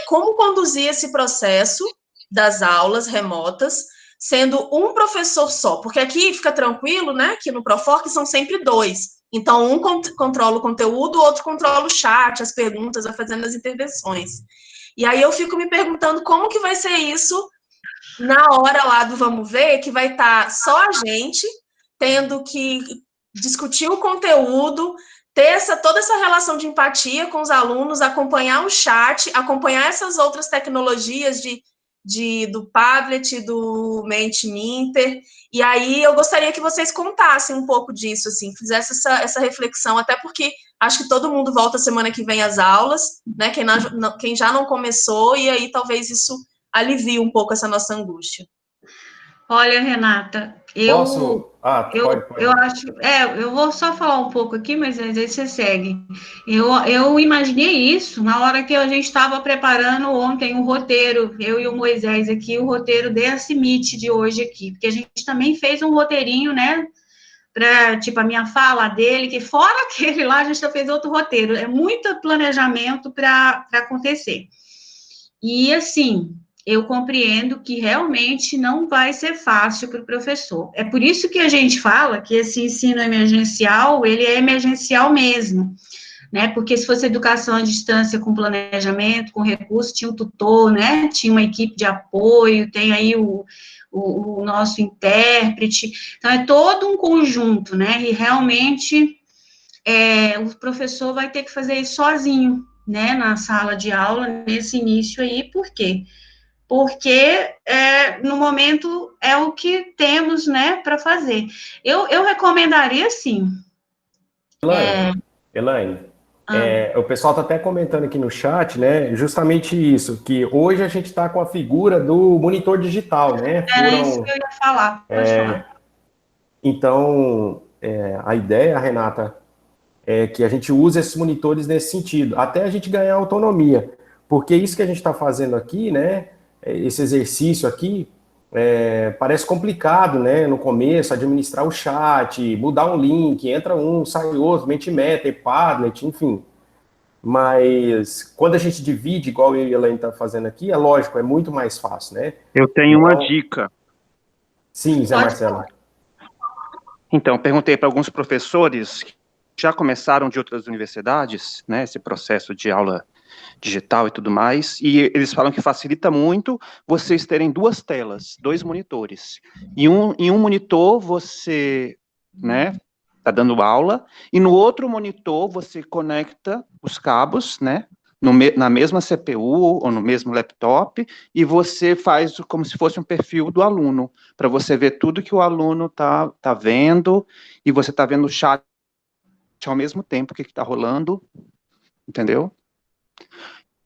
como conduzir esse processo das aulas remotas, sendo um professor só, porque aqui fica tranquilo, né, que no Proforc são sempre dois, então um controla o conteúdo, o outro controla o chat, as perguntas, vai fazendo as intervenções. E aí eu fico me perguntando como que vai ser isso na hora lá do Vamos Ver, que vai estar só a gente tendo que discutir o conteúdo, ter toda essa relação de empatia com os alunos, acompanhar o chat, acompanhar essas outras tecnologias do Padlet, do Mentimeter, e aí eu gostaria que vocês contassem um pouco disso, assim, fizessem essa reflexão, até porque acho que todo mundo volta semana que vem às aulas, né, quem já não começou, e aí talvez isso alivie um pouco essa nossa angústia. Olha, Renata, Posso? Pode. Eu acho, eu vou só falar um pouco aqui, mas às vezes você segue. Eu imaginei isso na hora que a gente estava preparando ontem o roteiro, eu e o Moisés aqui, o roteiro desse Meet de hoje aqui, porque a gente também fez um roteirinho, né, tipo, a minha fala dele, que fora aquele lá, a gente já fez outro roteiro, é muito planejamento para acontecer. E, assim, eu compreendo que realmente não vai ser fácil para o professor. É por isso que a gente fala que esse ensino emergencial, ele é emergencial mesmo, né? Porque se fosse educação à distância com planejamento, com recurso, tinha um tutor, né? Tinha uma equipe de apoio, tem aí o nosso intérprete. Então, é todo um conjunto, né? E realmente o professor vai ter que fazer isso sozinho, né? Na sala de aula, nesse início aí, por quê? Porque no momento é o que temos, né, para fazer. Eu recomendaria, sim. Elaine, o pessoal está até comentando aqui no chat, né, justamente isso, que hoje a gente está com a figura do monitor digital, né? Isso que eu ia falar, pode falar. Então, a ideia, Renata, é que a gente use esses monitores nesse sentido, até a gente ganhar autonomia, porque isso que a gente está fazendo aqui, né, esse exercício aqui, parece complicado, né, no começo, administrar o chat, mudar um link, entra um, sai outro, Mentimeter, Padlet, enfim. Mas quando a gente divide, igual eu e a Elaine está fazendo aqui, é lógico, é muito mais fácil, né? Eu tenho uma dica. Sim, Zé Marcelo. Então, perguntei para alguns professores que já começaram de outras universidades, né, esse processo de aula digital e tudo mais, e eles falam que facilita muito vocês terem duas telas, dois monitores. Em um monitor você, né, está dando aula, e no outro monitor você conecta os cabos, né, na mesma CPU ou no mesmo laptop, e você faz como se fosse um perfil do aluno, para você ver tudo que o aluno tá vendo, e você está vendo o chat ao mesmo tempo, o que está rolando, entendeu?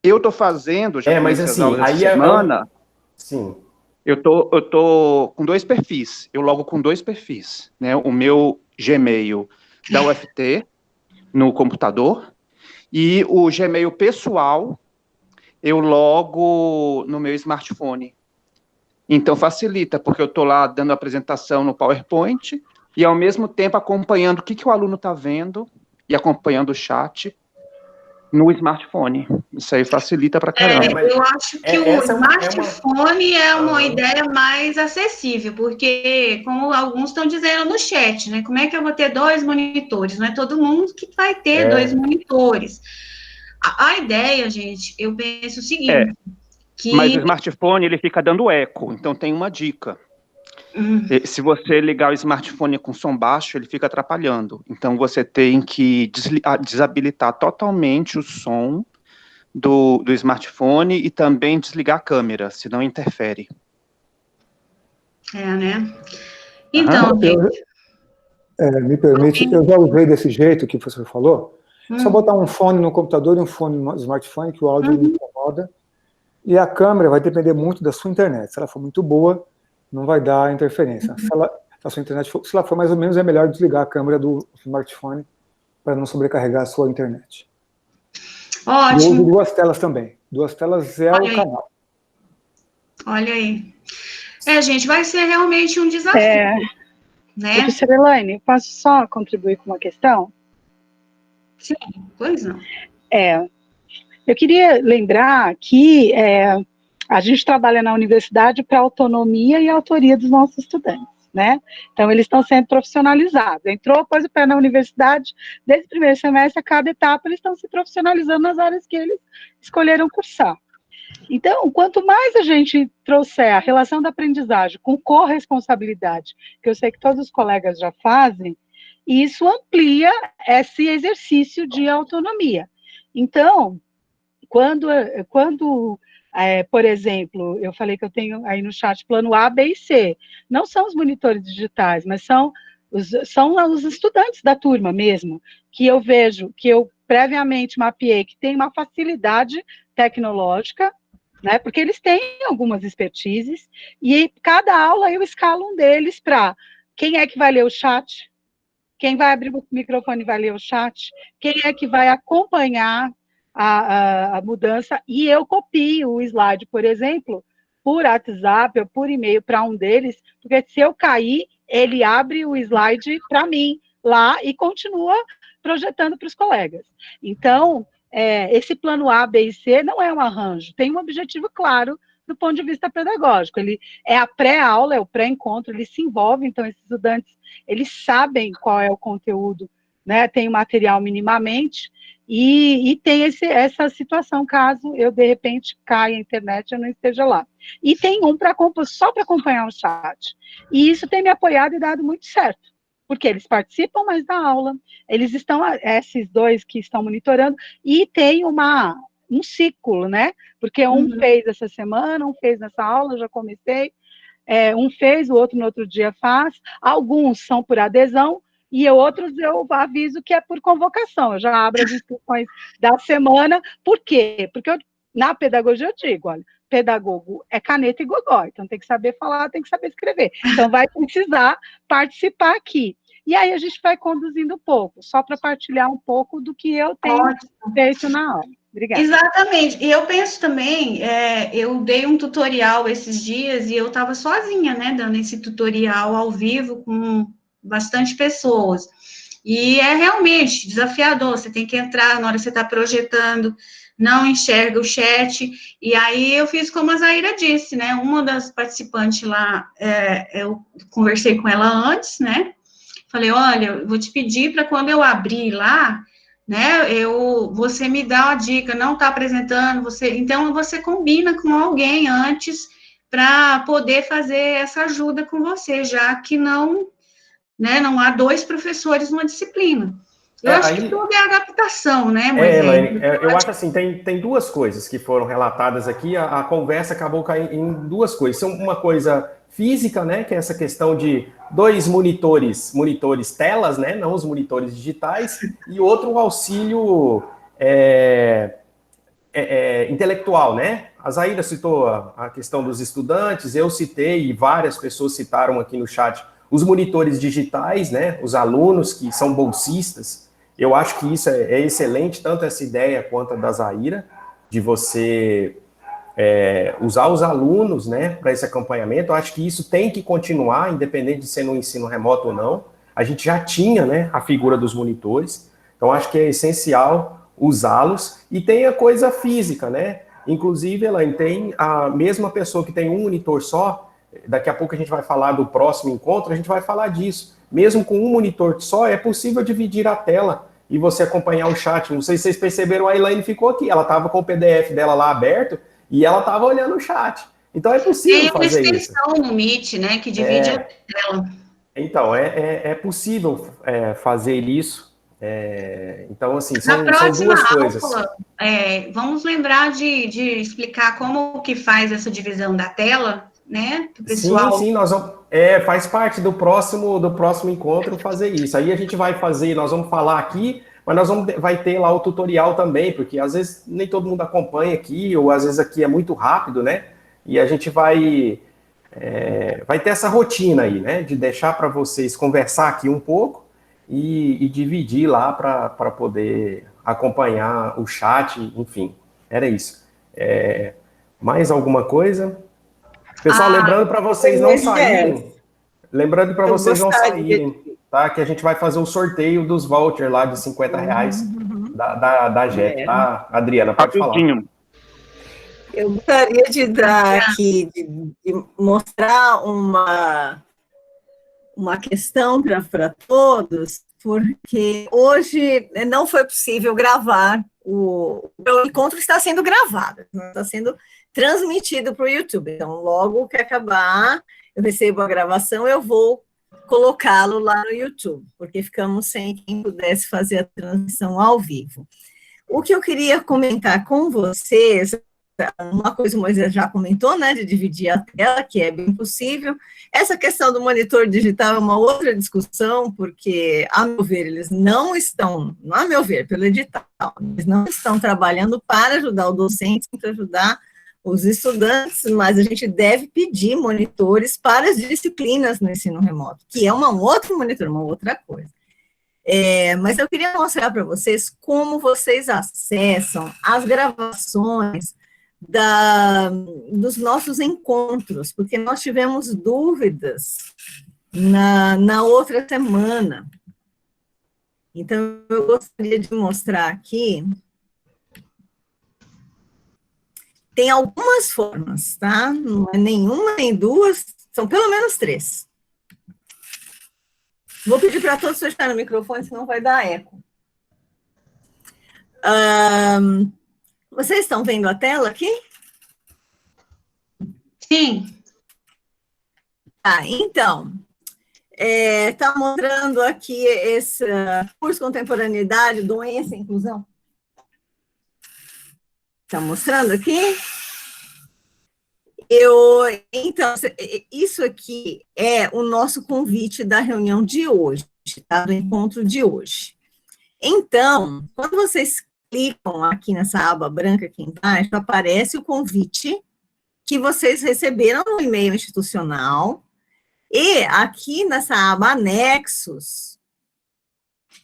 Eu estou fazendo, já mas comecei assim, as aulas aí essa semana, sim. Eu tô com dois perfis, eu logo com dois perfis, né, o meu Gmail da UFT no computador, e o Gmail pessoal eu logo no meu smartphone. Então facilita, porque eu estou lá dando a apresentação no PowerPoint, e ao mesmo tempo acompanhando o que o aluno está vendo, e acompanhando o chat, no smartphone. Isso aí facilita pra caramba. Eu acho que o smartphone é uma ideia mais acessível, porque, como alguns estão dizendo no chat, né? Como é que eu vou ter dois monitores? Não é todo mundo que vai ter dois monitores. A ideia, gente, eu penso o seguinte... Mas o smartphone, ele fica dando eco, então tem uma dica. Se você ligar o smartphone com som baixo, ele fica atrapalhando. Então, você tem que desabilitar totalmente o som do smartphone e também desligar a câmera, senão interfere. Né? Então, gente... me permite, eu já usei desse jeito que você falou, só botar um fone no computador e um fone no smartphone, que o áudio não incomoda, e a câmera vai depender muito da sua internet. Se ela for muito boa, não vai dar interferência. Se a sua internet se ela for mais ou menos, é melhor desligar a câmera do smartphone para não sobrecarregar a sua internet. Ótimo. E uso duas telas também. Duas telas é o canal. Olha aí. Gente, vai ser realmente um desafio. Né? Professora Elaine, posso só contribuir com uma questão? Sim, pois não. Eu queria lembrar que a gente trabalha na universidade para autonomia e autoria dos nossos estudantes, né? Então, eles estão sendo profissionalizados. Entrou, pôs o pé na universidade, desde o primeiro semestre, a cada etapa, eles estão se profissionalizando nas áreas que eles escolheram cursar. Então, quanto mais a gente trouxer a relação da aprendizagem com corresponsabilidade, que eu sei que todos os colegas já fazem, isso amplia esse exercício de autonomia. Então, quando por exemplo, eu falei que eu tenho aí no chat plano A, B e C, não são os monitores digitais, mas são os estudantes da turma mesmo, que eu vejo, que eu previamente mapeei, que tem uma facilidade tecnológica, né, porque eles têm algumas expertises, e cada aula eu escalo um deles para quem é que vai ler o chat, quem vai abrir o microfone vai ler o chat, quem é que vai acompanhar a mudança, e eu copio o slide, por exemplo, por WhatsApp ou por e-mail para um deles, porque se eu cair, ele abre o slide para mim lá e continua projetando para os colegas. Então, esse plano A, B e C não é um arranjo, tem um objetivo claro do ponto de vista pedagógico. Ele é a pré-aula, é o pré-encontro, ele se envolve, então esses estudantes, eles sabem qual é o conteúdo, né, tem o material minimamente, e tem essa situação, caso eu, de repente, caia a internet e eu não esteja lá. E tem um só para acompanhar o chat. E isso tem me apoiado e dado muito certo, porque eles participam mais da aula, eles estão, esses dois que estão monitorando, e tem um ciclo, né? Porque um fez essa semana, um fez nessa aula, eu já comecei, um fez, o outro no outro dia faz, alguns são por adesão, e outros eu aviso que é por convocação, eu já abro as inscrições da semana. Por quê? Porque na pedagogia eu digo, olha, pedagogo é caneta e gogó, então tem que saber falar, tem que saber escrever, então vai precisar participar aqui. E aí a gente vai conduzindo um pouco, só para partilhar um pouco do que eu tenho feito na aula. Obrigada. Exatamente. E eu penso também, eu dei um tutorial esses dias e eu estava sozinha, né, dando esse tutorial ao vivo com bastante pessoas. E é realmente desafiador, você tem que entrar na hora que você está projetando, não enxerga o chat, e aí eu fiz como a Zaira disse, né, uma das participantes lá, eu conversei com ela antes, né, falei, olha, eu vou te pedir para quando eu abrir lá, né, você me dá a dica, não está apresentando, então você combina com alguém antes para poder fazer essa ajuda com você, já que não há 2 professores numa disciplina. Eu acho que tudo é adaptação, né, Moisés? Elaine, eu acho assim, tem 2 coisas que foram relatadas aqui, a conversa acabou caindo em 2 coisas. Uma coisa física, né, que é essa questão de 2 monitores telas, né, não os monitores digitais, e outro auxílio intelectual, né? A Zaira citou a questão dos estudantes, eu citei, e várias pessoas citaram aqui no chat, os monitores digitais, né, os alunos que são bolsistas. Eu acho que isso é excelente, tanto essa ideia quanto a da Zaira, de você usar os alunos, né, para esse acompanhamento. Eu acho que isso tem que continuar, independente de ser no ensino remoto ou não. A gente já tinha, né, a figura dos monitores, então acho que é essencial usá-los. E tem a coisa física, né? Inclusive, Elaine, tem a mesma pessoa que tem um monitor só. Daqui a pouco a gente vai falar do próximo encontro, a gente vai falar disso. Mesmo com um monitor só, é possível dividir a tela e você acompanhar o chat. Não sei se vocês perceberam, a Elaine ficou aqui, ela estava com o PDF dela lá aberto e ela estava olhando o chat. Então é possível fazer isso. Tem uma extensão no Meet, né, que divide a tela. Então, é possível fazer isso. Então, assim, são 2 coisas. Vamos lembrar de explicar como que faz essa divisão da tela, né, pro pessoal. Sim, nós vamos, faz parte do próximo encontro fazer isso. Aí a gente vai fazer, nós vamos falar aqui, mas vai ter lá o tutorial também, porque às vezes nem todo mundo acompanha aqui, ou às vezes aqui é muito rápido, né? E a gente vai ter essa rotina aí, né? De deixar para vocês conversar aqui um pouco e dividir lá para poder acompanhar o chat, enfim, era isso. Mais alguma coisa? Pessoal, lembrando para vocês não saírem. Lembrando para vocês não saírem, tá? Que a gente vai fazer o sorteio dos vouchers lá de R$50 da JET, tá? Adriana, pode falar. Eu gostaria de dar aqui, de mostrar uma questão para todos, porque hoje não foi possível gravar, o encontro está sendo gravado, está sendo transmitido para o YouTube. Então, logo que acabar, eu recebo a gravação, eu vou colocá-lo lá no YouTube, porque ficamos sem quem pudesse fazer a transmissão ao vivo. O que eu queria comentar com vocês, uma coisa o Moisés já comentou, né, de dividir a tela, que é bem possível. Essa questão do monitor digital é uma outra discussão, porque, a meu ver, eles não estão, a meu ver, pelo edital, eles não estão trabalhando para ajudar o docente, para ajudar os estudantes, mas a gente deve pedir monitores para as disciplinas no ensino remoto, que é uma outra monitor, uma outra coisa. Mas eu queria mostrar para vocês como vocês acessam as gravações dos nossos encontros, porque nós tivemos dúvidas na outra semana. Então, eu gostaria de mostrar aqui. Tem algumas formas, tá? Não é nenhuma, nem duas, são pelo menos 3. Vou pedir para todos fecharem o microfone, senão vai dar eco. Vocês estão vendo a tela aqui? Sim. Então, está mostrando aqui esse curso Contemporaneidade, Doença e Inclusão. Está mostrando aqui? Então, isso aqui é o nosso convite da reunião de hoje, tá? Do encontro de hoje. Então, quando vocês clicam aqui nessa aba branca aqui embaixo, aparece o convite que vocês receberam no e-mail institucional, e aqui nessa aba anexos,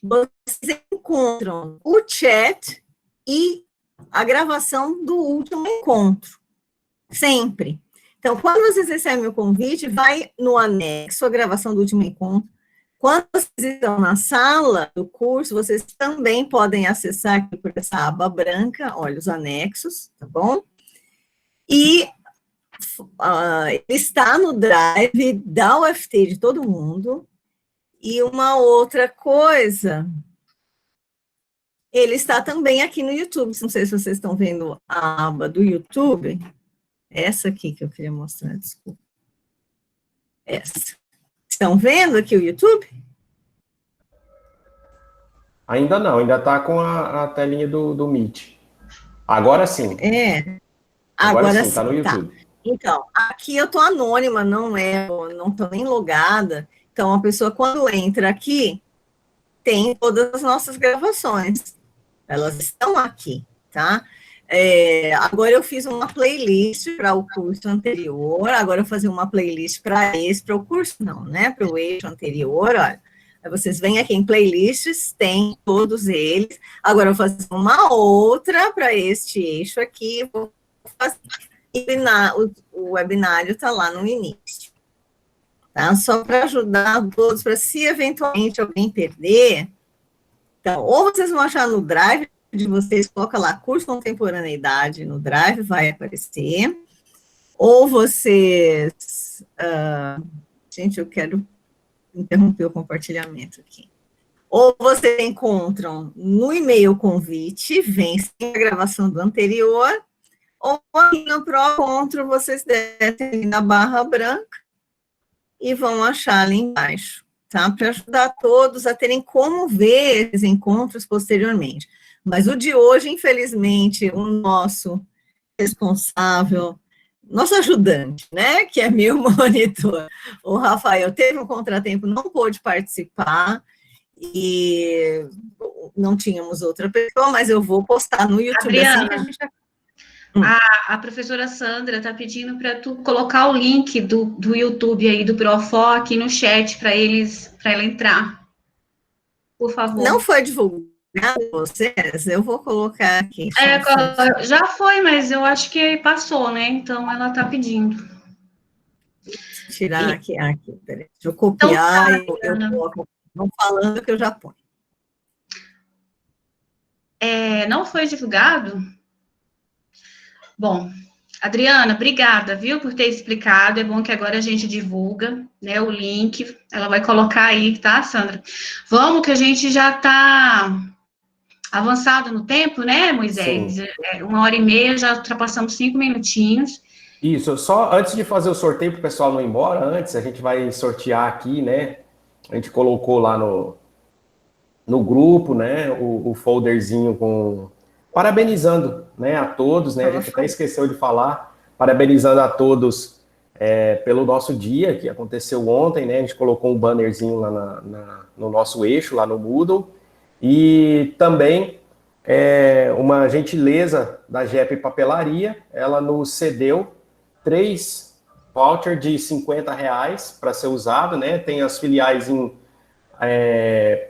vocês encontram o chat e a gravação do último encontro. Sempre. Então, quando vocês recebem o convite, vai no anexo, a gravação do último encontro. Quando vocês estão na sala do curso, vocês também podem acessar aqui por essa aba branca, olha, os anexos, tá bom? E está no Drive da UFT de todo mundo. E uma outra coisa, ele está também aqui no YouTube. Não sei se vocês estão vendo a aba do YouTube. Essa aqui que eu queria mostrar, desculpa. Essa. Estão vendo aqui o YouTube? Ainda não, ainda está com a telinha do Meet. Agora sim. Agora sim, está no YouTube. Tá. Então, aqui eu estou anônima, não estou nem logada. Então, a pessoa, quando entra aqui, tem todas as nossas gravações. Elas estão aqui, tá? Agora eu fiz uma playlist para o curso anterior, agora eu vou fazer uma playlist para o curso não, né? Para o eixo anterior, olha. Aí vocês vêm aqui em playlists, tem todos eles. Agora eu vou fazer uma outra para este eixo aqui, vou fazer. O webinário está lá no início. Tá? Só para ajudar todos, para se eventualmente alguém perder. Então, ou vocês vão achar no Drive de vocês, coloca lá curso Contemporaneidade no Drive, vai aparecer. Ou vocês... gente, eu quero interromper o compartilhamento aqui. Ou vocês encontram no e-mail convite, vem sem a gravação do anterior, ou aqui no Pro Encontro, vocês descem na barra branca e vão achar ali embaixo, tá? Para ajudar todos a terem como ver esses encontros posteriormente. Mas o de hoje, infelizmente, o nosso responsável, nosso ajudante, né, que é meu monitor, o Rafael, teve um contratempo, não pôde participar, e não tínhamos outra pessoa, mas eu vou postar no YouTube. Adriana, assim que a gente... a professora Sandra está pedindo para tu colocar o link do YouTube aí, do Profó, aqui no chat, para ela entrar. Por favor. Não foi divulgado vocês? Eu vou colocar aqui. Já foi, mas eu acho que passou, né? Então, ela está pedindo. Tirar aqui, peraí. Deixa eu copiar, então, eu coloco. Vão falando que eu já ponho. Não foi divulgado? Bom, Adriana, obrigada, viu, por ter explicado. É bom que agora a gente divulga, né, o link. Ela vai colocar aí, tá, Sandra? Vamos, que a gente já está avançado no tempo, né, Moisés? 1h30, já ultrapassamos 5 minutinhos. Isso, só antes de fazer o sorteio para o pessoal não ir embora, antes a gente vai sortear aqui, né? A gente colocou lá no grupo, né, o folderzinho com... parabenizando, né, a todos, né, a gente até esqueceu de falar, parabenizando a todos pelo nosso dia, que aconteceu ontem, né, a gente colocou um bannerzinho lá no nosso eixo, lá no Moodle, e também uma gentileza da GEP Papelaria, ela nos cedeu 3 vouchers de R$50 para ser usado, né, tem as filiais em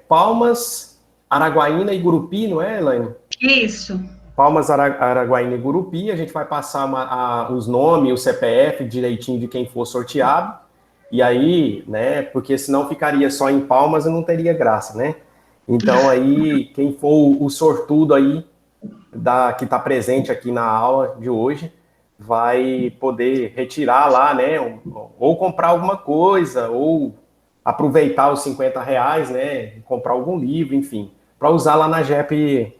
Palmas, Araguaína e Gurupi, não é, Elaine? Isso. Palmas, Araguaína e Gurupi, a gente vai passar os nomes, o CPF direitinho de quem for sorteado, E aí, né, porque senão ficaria só em palmas e não teria graça, né? Então aí, quem for o sortudo aí, que está presente aqui na aula de hoje, vai poder retirar lá, né, ou comprar alguma coisa, ou aproveitar os R$50, né, comprar algum livro, enfim, para usar lá na JEP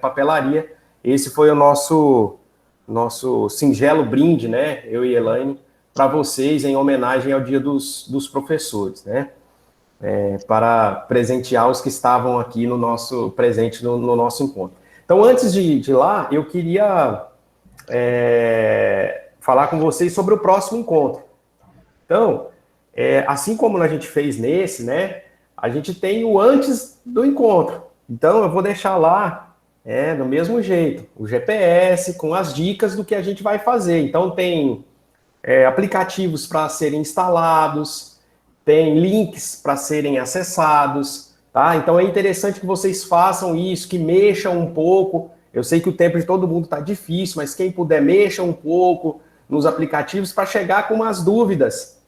Papelaria. Esse foi o nosso singelo brinde, né, eu e Elaine, para vocês, em homenagem ao Dia dos Professores, né, para presentear os que estavam aqui presente no nosso encontro. Então, antes de ir lá, eu queria falar com vocês sobre o próximo encontro. Então, assim como a gente fez nesse, né, a gente tem o antes do encontro. Então, eu vou deixar lá, do mesmo jeito, o GPS com as dicas do que a gente vai fazer. Então, tem aplicativos para serem instalados, tem links para serem acessados, tá? Então, é interessante que vocês façam isso, que mexam um pouco. Eu sei que o tempo de todo mundo está difícil, mas quem puder, mexa um pouco nos aplicativos para chegar com umas dúvidas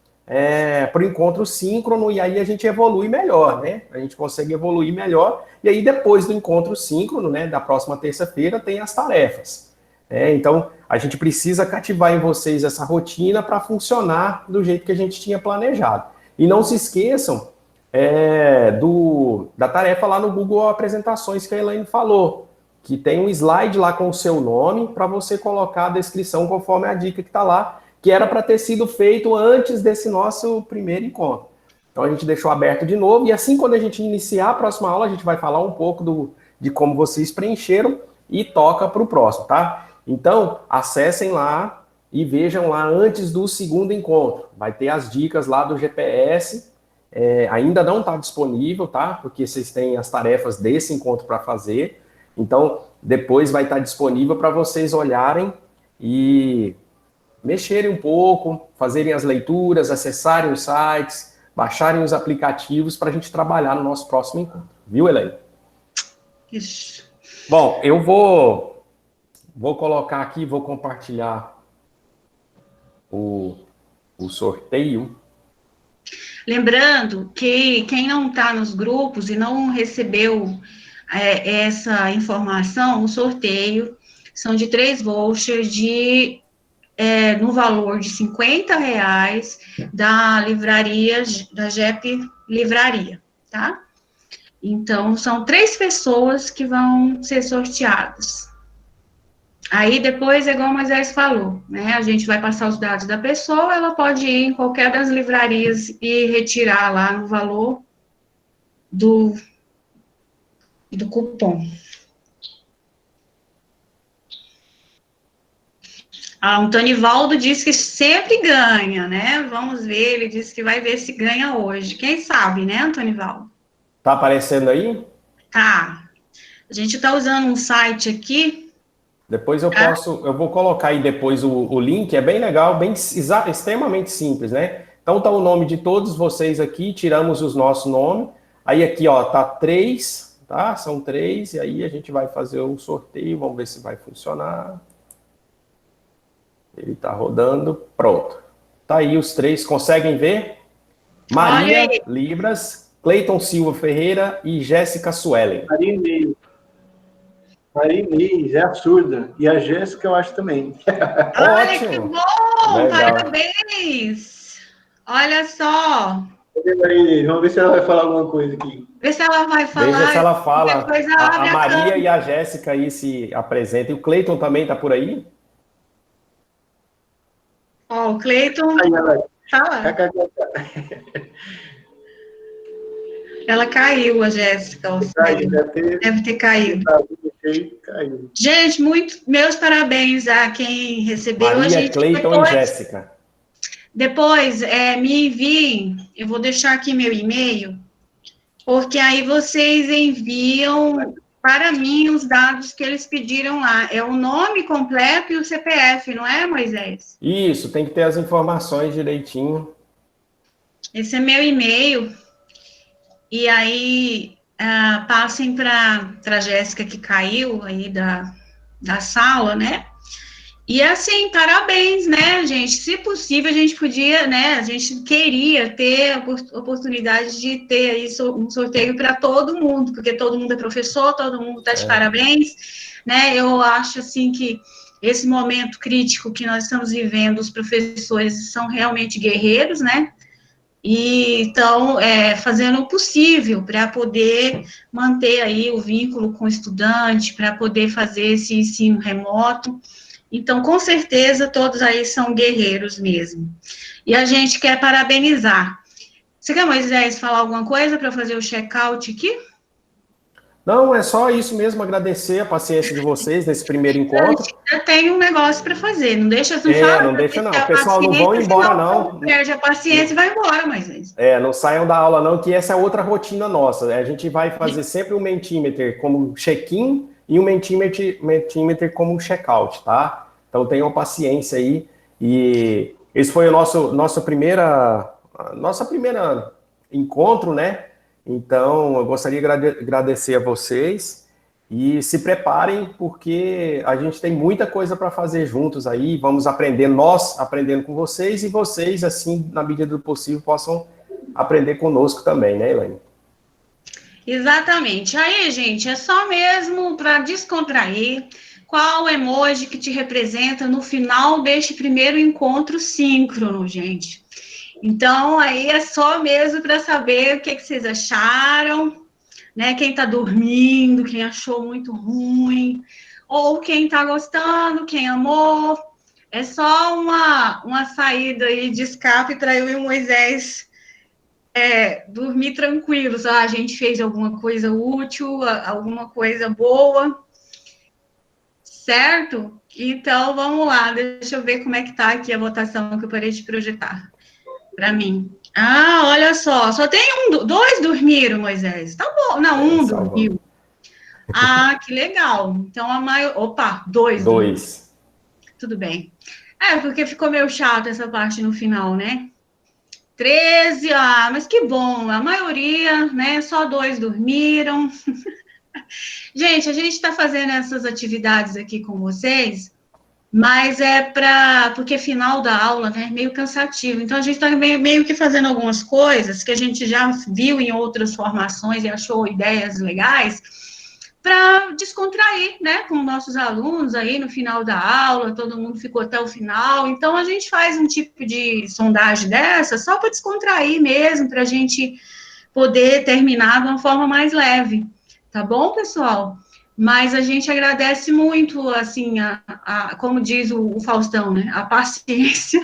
para o encontro síncrono, e aí a gente evolui melhor, né? A gente consegue evoluir melhor, e aí depois do encontro síncrono, né, da próxima terça-feira, tem as tarefas. Então, a gente precisa cativar em vocês essa rotina para funcionar do jeito que a gente tinha planejado. E não se esqueçam da tarefa lá no Google Apresentações que a Elaine falou, que tem um slide lá com o seu nome para você colocar a descrição conforme a dica que está lá, que era para ter sido feito antes desse nosso primeiro encontro. Então, a gente deixou aberto de novo, e assim, quando a gente iniciar a próxima aula, a gente vai falar um pouco de como vocês preencheram e toca para o próximo, tá? Então, acessem lá e vejam lá antes do segundo encontro. Vai ter as dicas lá do GPS, ainda não está disponível, tá? Porque vocês têm as tarefas desse encontro para fazer. Então, depois vai estar disponível para vocês olharem e mexerem um pouco, fazerem as leituras, acessarem os sites, baixarem os aplicativos para a gente trabalhar no nosso próximo encontro. Viu, Elaine? Isso. Bom, eu vou colocar aqui, vou compartilhar o sorteio. Lembrando que quem não está nos grupos e não recebeu essa informação, o sorteio são de 3 vouchers no valor de R$50 da livraria, da JEP Livraria, tá? Então, são 3 pessoas que vão ser sorteadas. Aí, depois, igual o Moisés falou, né? A gente vai passar os dados da pessoa, ela pode ir em qualquer das livrarias e retirar lá no valor do cupom. O Tonivaldo disse que sempre ganha, né? Vamos ver, ele disse que vai ver se ganha hoje. Quem sabe, né, Tonivaldo? Tá aparecendo aí? Tá. A gente tá usando um site aqui. Depois eu vou colocar aí depois o link, é bem legal, extremamente simples, né? Então tá o nome de todos vocês aqui, tiramos os nossos nomes. Aí aqui, ó, tá 3, tá? São 3, e aí a gente vai fazer o sorteio, vamos ver se vai funcionar. Ele tá rodando, pronto. Tá aí os 3, conseguem ver? Maria Libras, Cleiton Silva Ferreira e Jéssica Suelen. Marinês, é absurda. E a Jéssica eu acho também. Olha que bom! Legal. Parabéns! Olha só! Vamos ver se ela vai falar alguma coisa aqui. Vê se ela vai falar. Veja se ela fala. A Maria e a Jéssica aí se apresentem. O Cleiton também tá por aí? Ó, o Cleiton. Fala. Ela caiu, a Jéssica. Deve ter caído. Gente, meus parabéns a quem recebeu. Maria, Cleiton e Jéssica. Depois, me enviem, eu vou deixar aqui meu e-mail, porque aí vocês enviam para mim os dados que eles pediram lá. É o nome completo e o CPF, não é, Moisés? Isso, tem que ter as informações direitinho. Esse é meu e-mail. E aí, passem para a Jéssica, que caiu aí da sala, né? E assim, parabéns, né, gente? Se possível, a gente podia, né? A gente queria ter a oportunidade de ter aí um sorteio para todo mundo, porque todo mundo é professor, todo mundo está de parabéns, né? Eu acho assim que esse momento crítico que nós estamos vivendo, os professores são realmente guerreiros, né? E então, fazendo o possível para poder manter aí o vínculo com o estudante, para poder fazer esse ensino remoto. Então, com certeza, todos aí são guerreiros mesmo. E a gente quer parabenizar. Você quer, Moisés, falar alguma coisa para fazer o check-out aqui? Não, é só isso mesmo, agradecer a paciência de vocês nesse primeiro encontro. Eu tenho um negócio para fazer, não deixa, não fala. Não deixa não, pessoal, não vão embora não. Perde a paciência e vai embora, Moisés. Não saiam da aula não, que essa é outra rotina nossa. A gente vai fazer sempre um Mentimeter como check-in e um Mentimeter como check-out, tá? Então tenham paciência aí. E esse foi o nossa primeira encontro, né? Então, eu gostaria de agradecer a vocês e se preparem, porque a gente tem muita coisa para fazer juntos aí, vamos aprender, nós aprendendo com vocês, e vocês, assim, na medida do possível, possam aprender conosco também, né, Elaine? Exatamente. Aí, gente, é só mesmo para descontrair. Qual emoji que te representa no final deste primeiro encontro síncrono, gente? Então, aí é só mesmo para saber o que vocês acharam, né? Quem está dormindo, quem achou muito ruim, ou quem está gostando, quem amou. É só uma saída aí de escape para eu e o Moisés dormir tranquilos. A gente fez alguma coisa útil, alguma coisa boa, certo? Então, vamos lá. Deixa eu ver como é que está aqui a votação que eu parei de projetar. Para mim. Olha só tem dois dormiram, Moisés. Tá bom, não, dormiu. Que legal. Então, dois. Dois. Tudo bem. Porque ficou meio chato essa parte no final, né? 13, mas que bom, a maioria, né, só 2 dormiram. Gente, a gente está fazendo essas atividades aqui com vocês, mas porque final da aula, né, é meio cansativo. Então, a gente está meio que fazendo algumas coisas que a gente já viu em outras formações e achou ideias legais para descontrair, né, com nossos alunos aí no final da aula, todo mundo ficou até o final. Então, a gente faz um tipo de sondagem dessa só para descontrair mesmo, para a gente poder terminar de uma forma mais leve. Tá bom, pessoal? Mas a gente agradece muito, assim, como diz o Faustão, né? A paciência,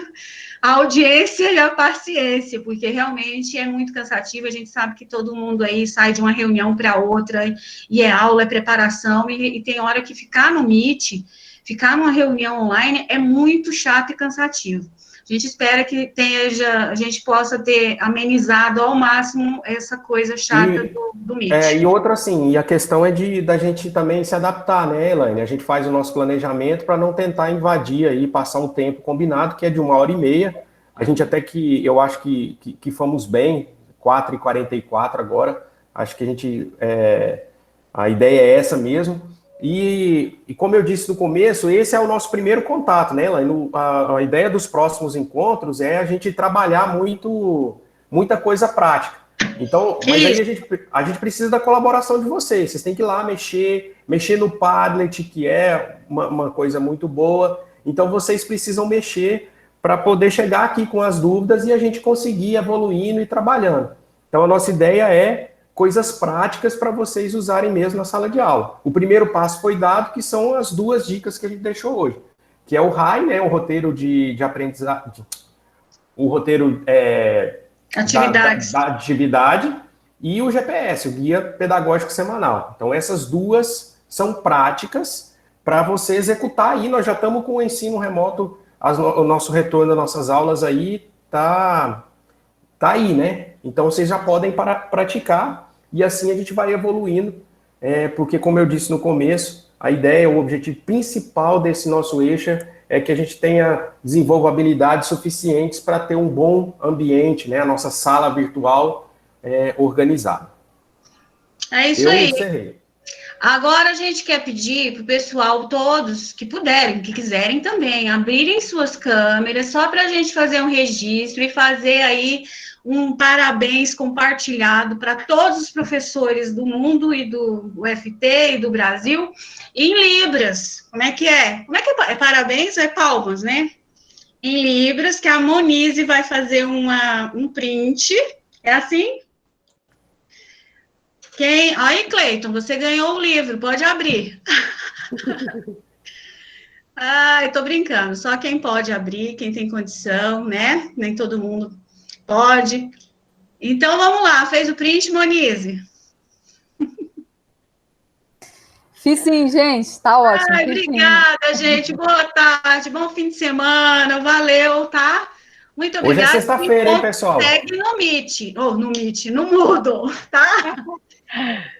a audiência e a paciência, porque realmente é muito cansativo. A gente sabe que todo mundo aí sai de uma reunião para outra, e é aula, é preparação, e tem hora que ficar no Meet, ficar numa reunião online é muito chato e cansativo. A gente espera que a gente possa ter amenizado ao máximo essa coisa chata do Meet. E outra, assim, a questão é da gente também se adaptar, né, Elaine? A gente faz o nosso planejamento para não tentar invadir aí, passar um tempo combinado, que é de 1h30. A gente até eu acho que fomos bem, 4h44 agora. Acho que a ideia é essa mesmo. E como eu disse no começo, esse é o nosso primeiro contato, né, Elaine? A ideia dos próximos encontros é a gente trabalhar muita coisa prática. Então, mas aí a gente precisa da colaboração de vocês. Vocês têm que ir lá mexer no Padlet, que é uma coisa muito boa. Então, vocês precisam mexer para poder chegar aqui com as dúvidas e a gente conseguir evoluindo e trabalhando. Então, a nossa ideia é coisas práticas para vocês usarem mesmo na sala de aula. O primeiro passo foi dado, que são as 2 dicas que a gente deixou hoje, que é o RAI, né, o roteiro de aprendizagem, o roteiro da atividade, e o GPS, o Guia Pedagógico Semanal. Então, essas 2 são práticas para você executar aí. Nós já estamos com o ensino remoto, o nosso retorno das nossas aulas aí tá aí, né? Então, vocês já podem praticar, e assim a gente vai evoluindo, porque, como eu disse no começo, a ideia, o objetivo principal desse nosso eixo é que a gente desenvolva habilidades suficientes para ter um bom ambiente, né? A nossa sala virtual organizada. É isso aí. Encerrei. Agora a gente quer pedir para o pessoal, todos que puderem, que quiserem também, abrirem suas câmeras, só para a gente fazer um registro e fazer aí um parabéns compartilhado para todos os professores do mundo e do UFT e do Brasil, em Libras. Como é que é? Como é que é? Parabéns, é palmas, né? Em Libras, que a Monize vai fazer um print. É assim? Aí, Cleiton, você ganhou o livro, pode abrir. Ai, tô brincando, só quem pode abrir, quem tem condição, né? Nem todo mundo pode. Então, vamos lá, fez o print, Monize? Fiz sim, gente, tá ótimo. Ai, obrigada, gente, boa tarde, bom fim de semana, valeu, tá? Muito obrigada. Hoje é sexta-feira, hein, pessoal? Segue no Meet, ou no Meet, no Moodle, tá?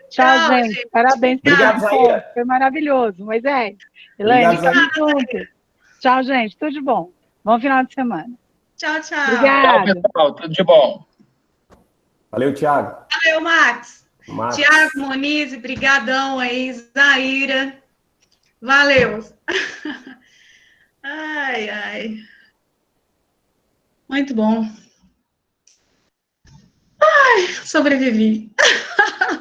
Tchau, gente. Parabéns pelo Obrigado, encontro. Foi maravilhoso. Moisés, Elaine, estamos juntos. Tchau, gente. Tudo de bom. Bom final de semana. Tchau, tchau. Obrigada. Tchau, pessoal. Tudo de bom. Valeu, Thiago. Valeu, Max. Tiago, Monize, brigadão aí, Zaira. Valeu. Ai, ai. Muito bom. Ai, sobrevivi.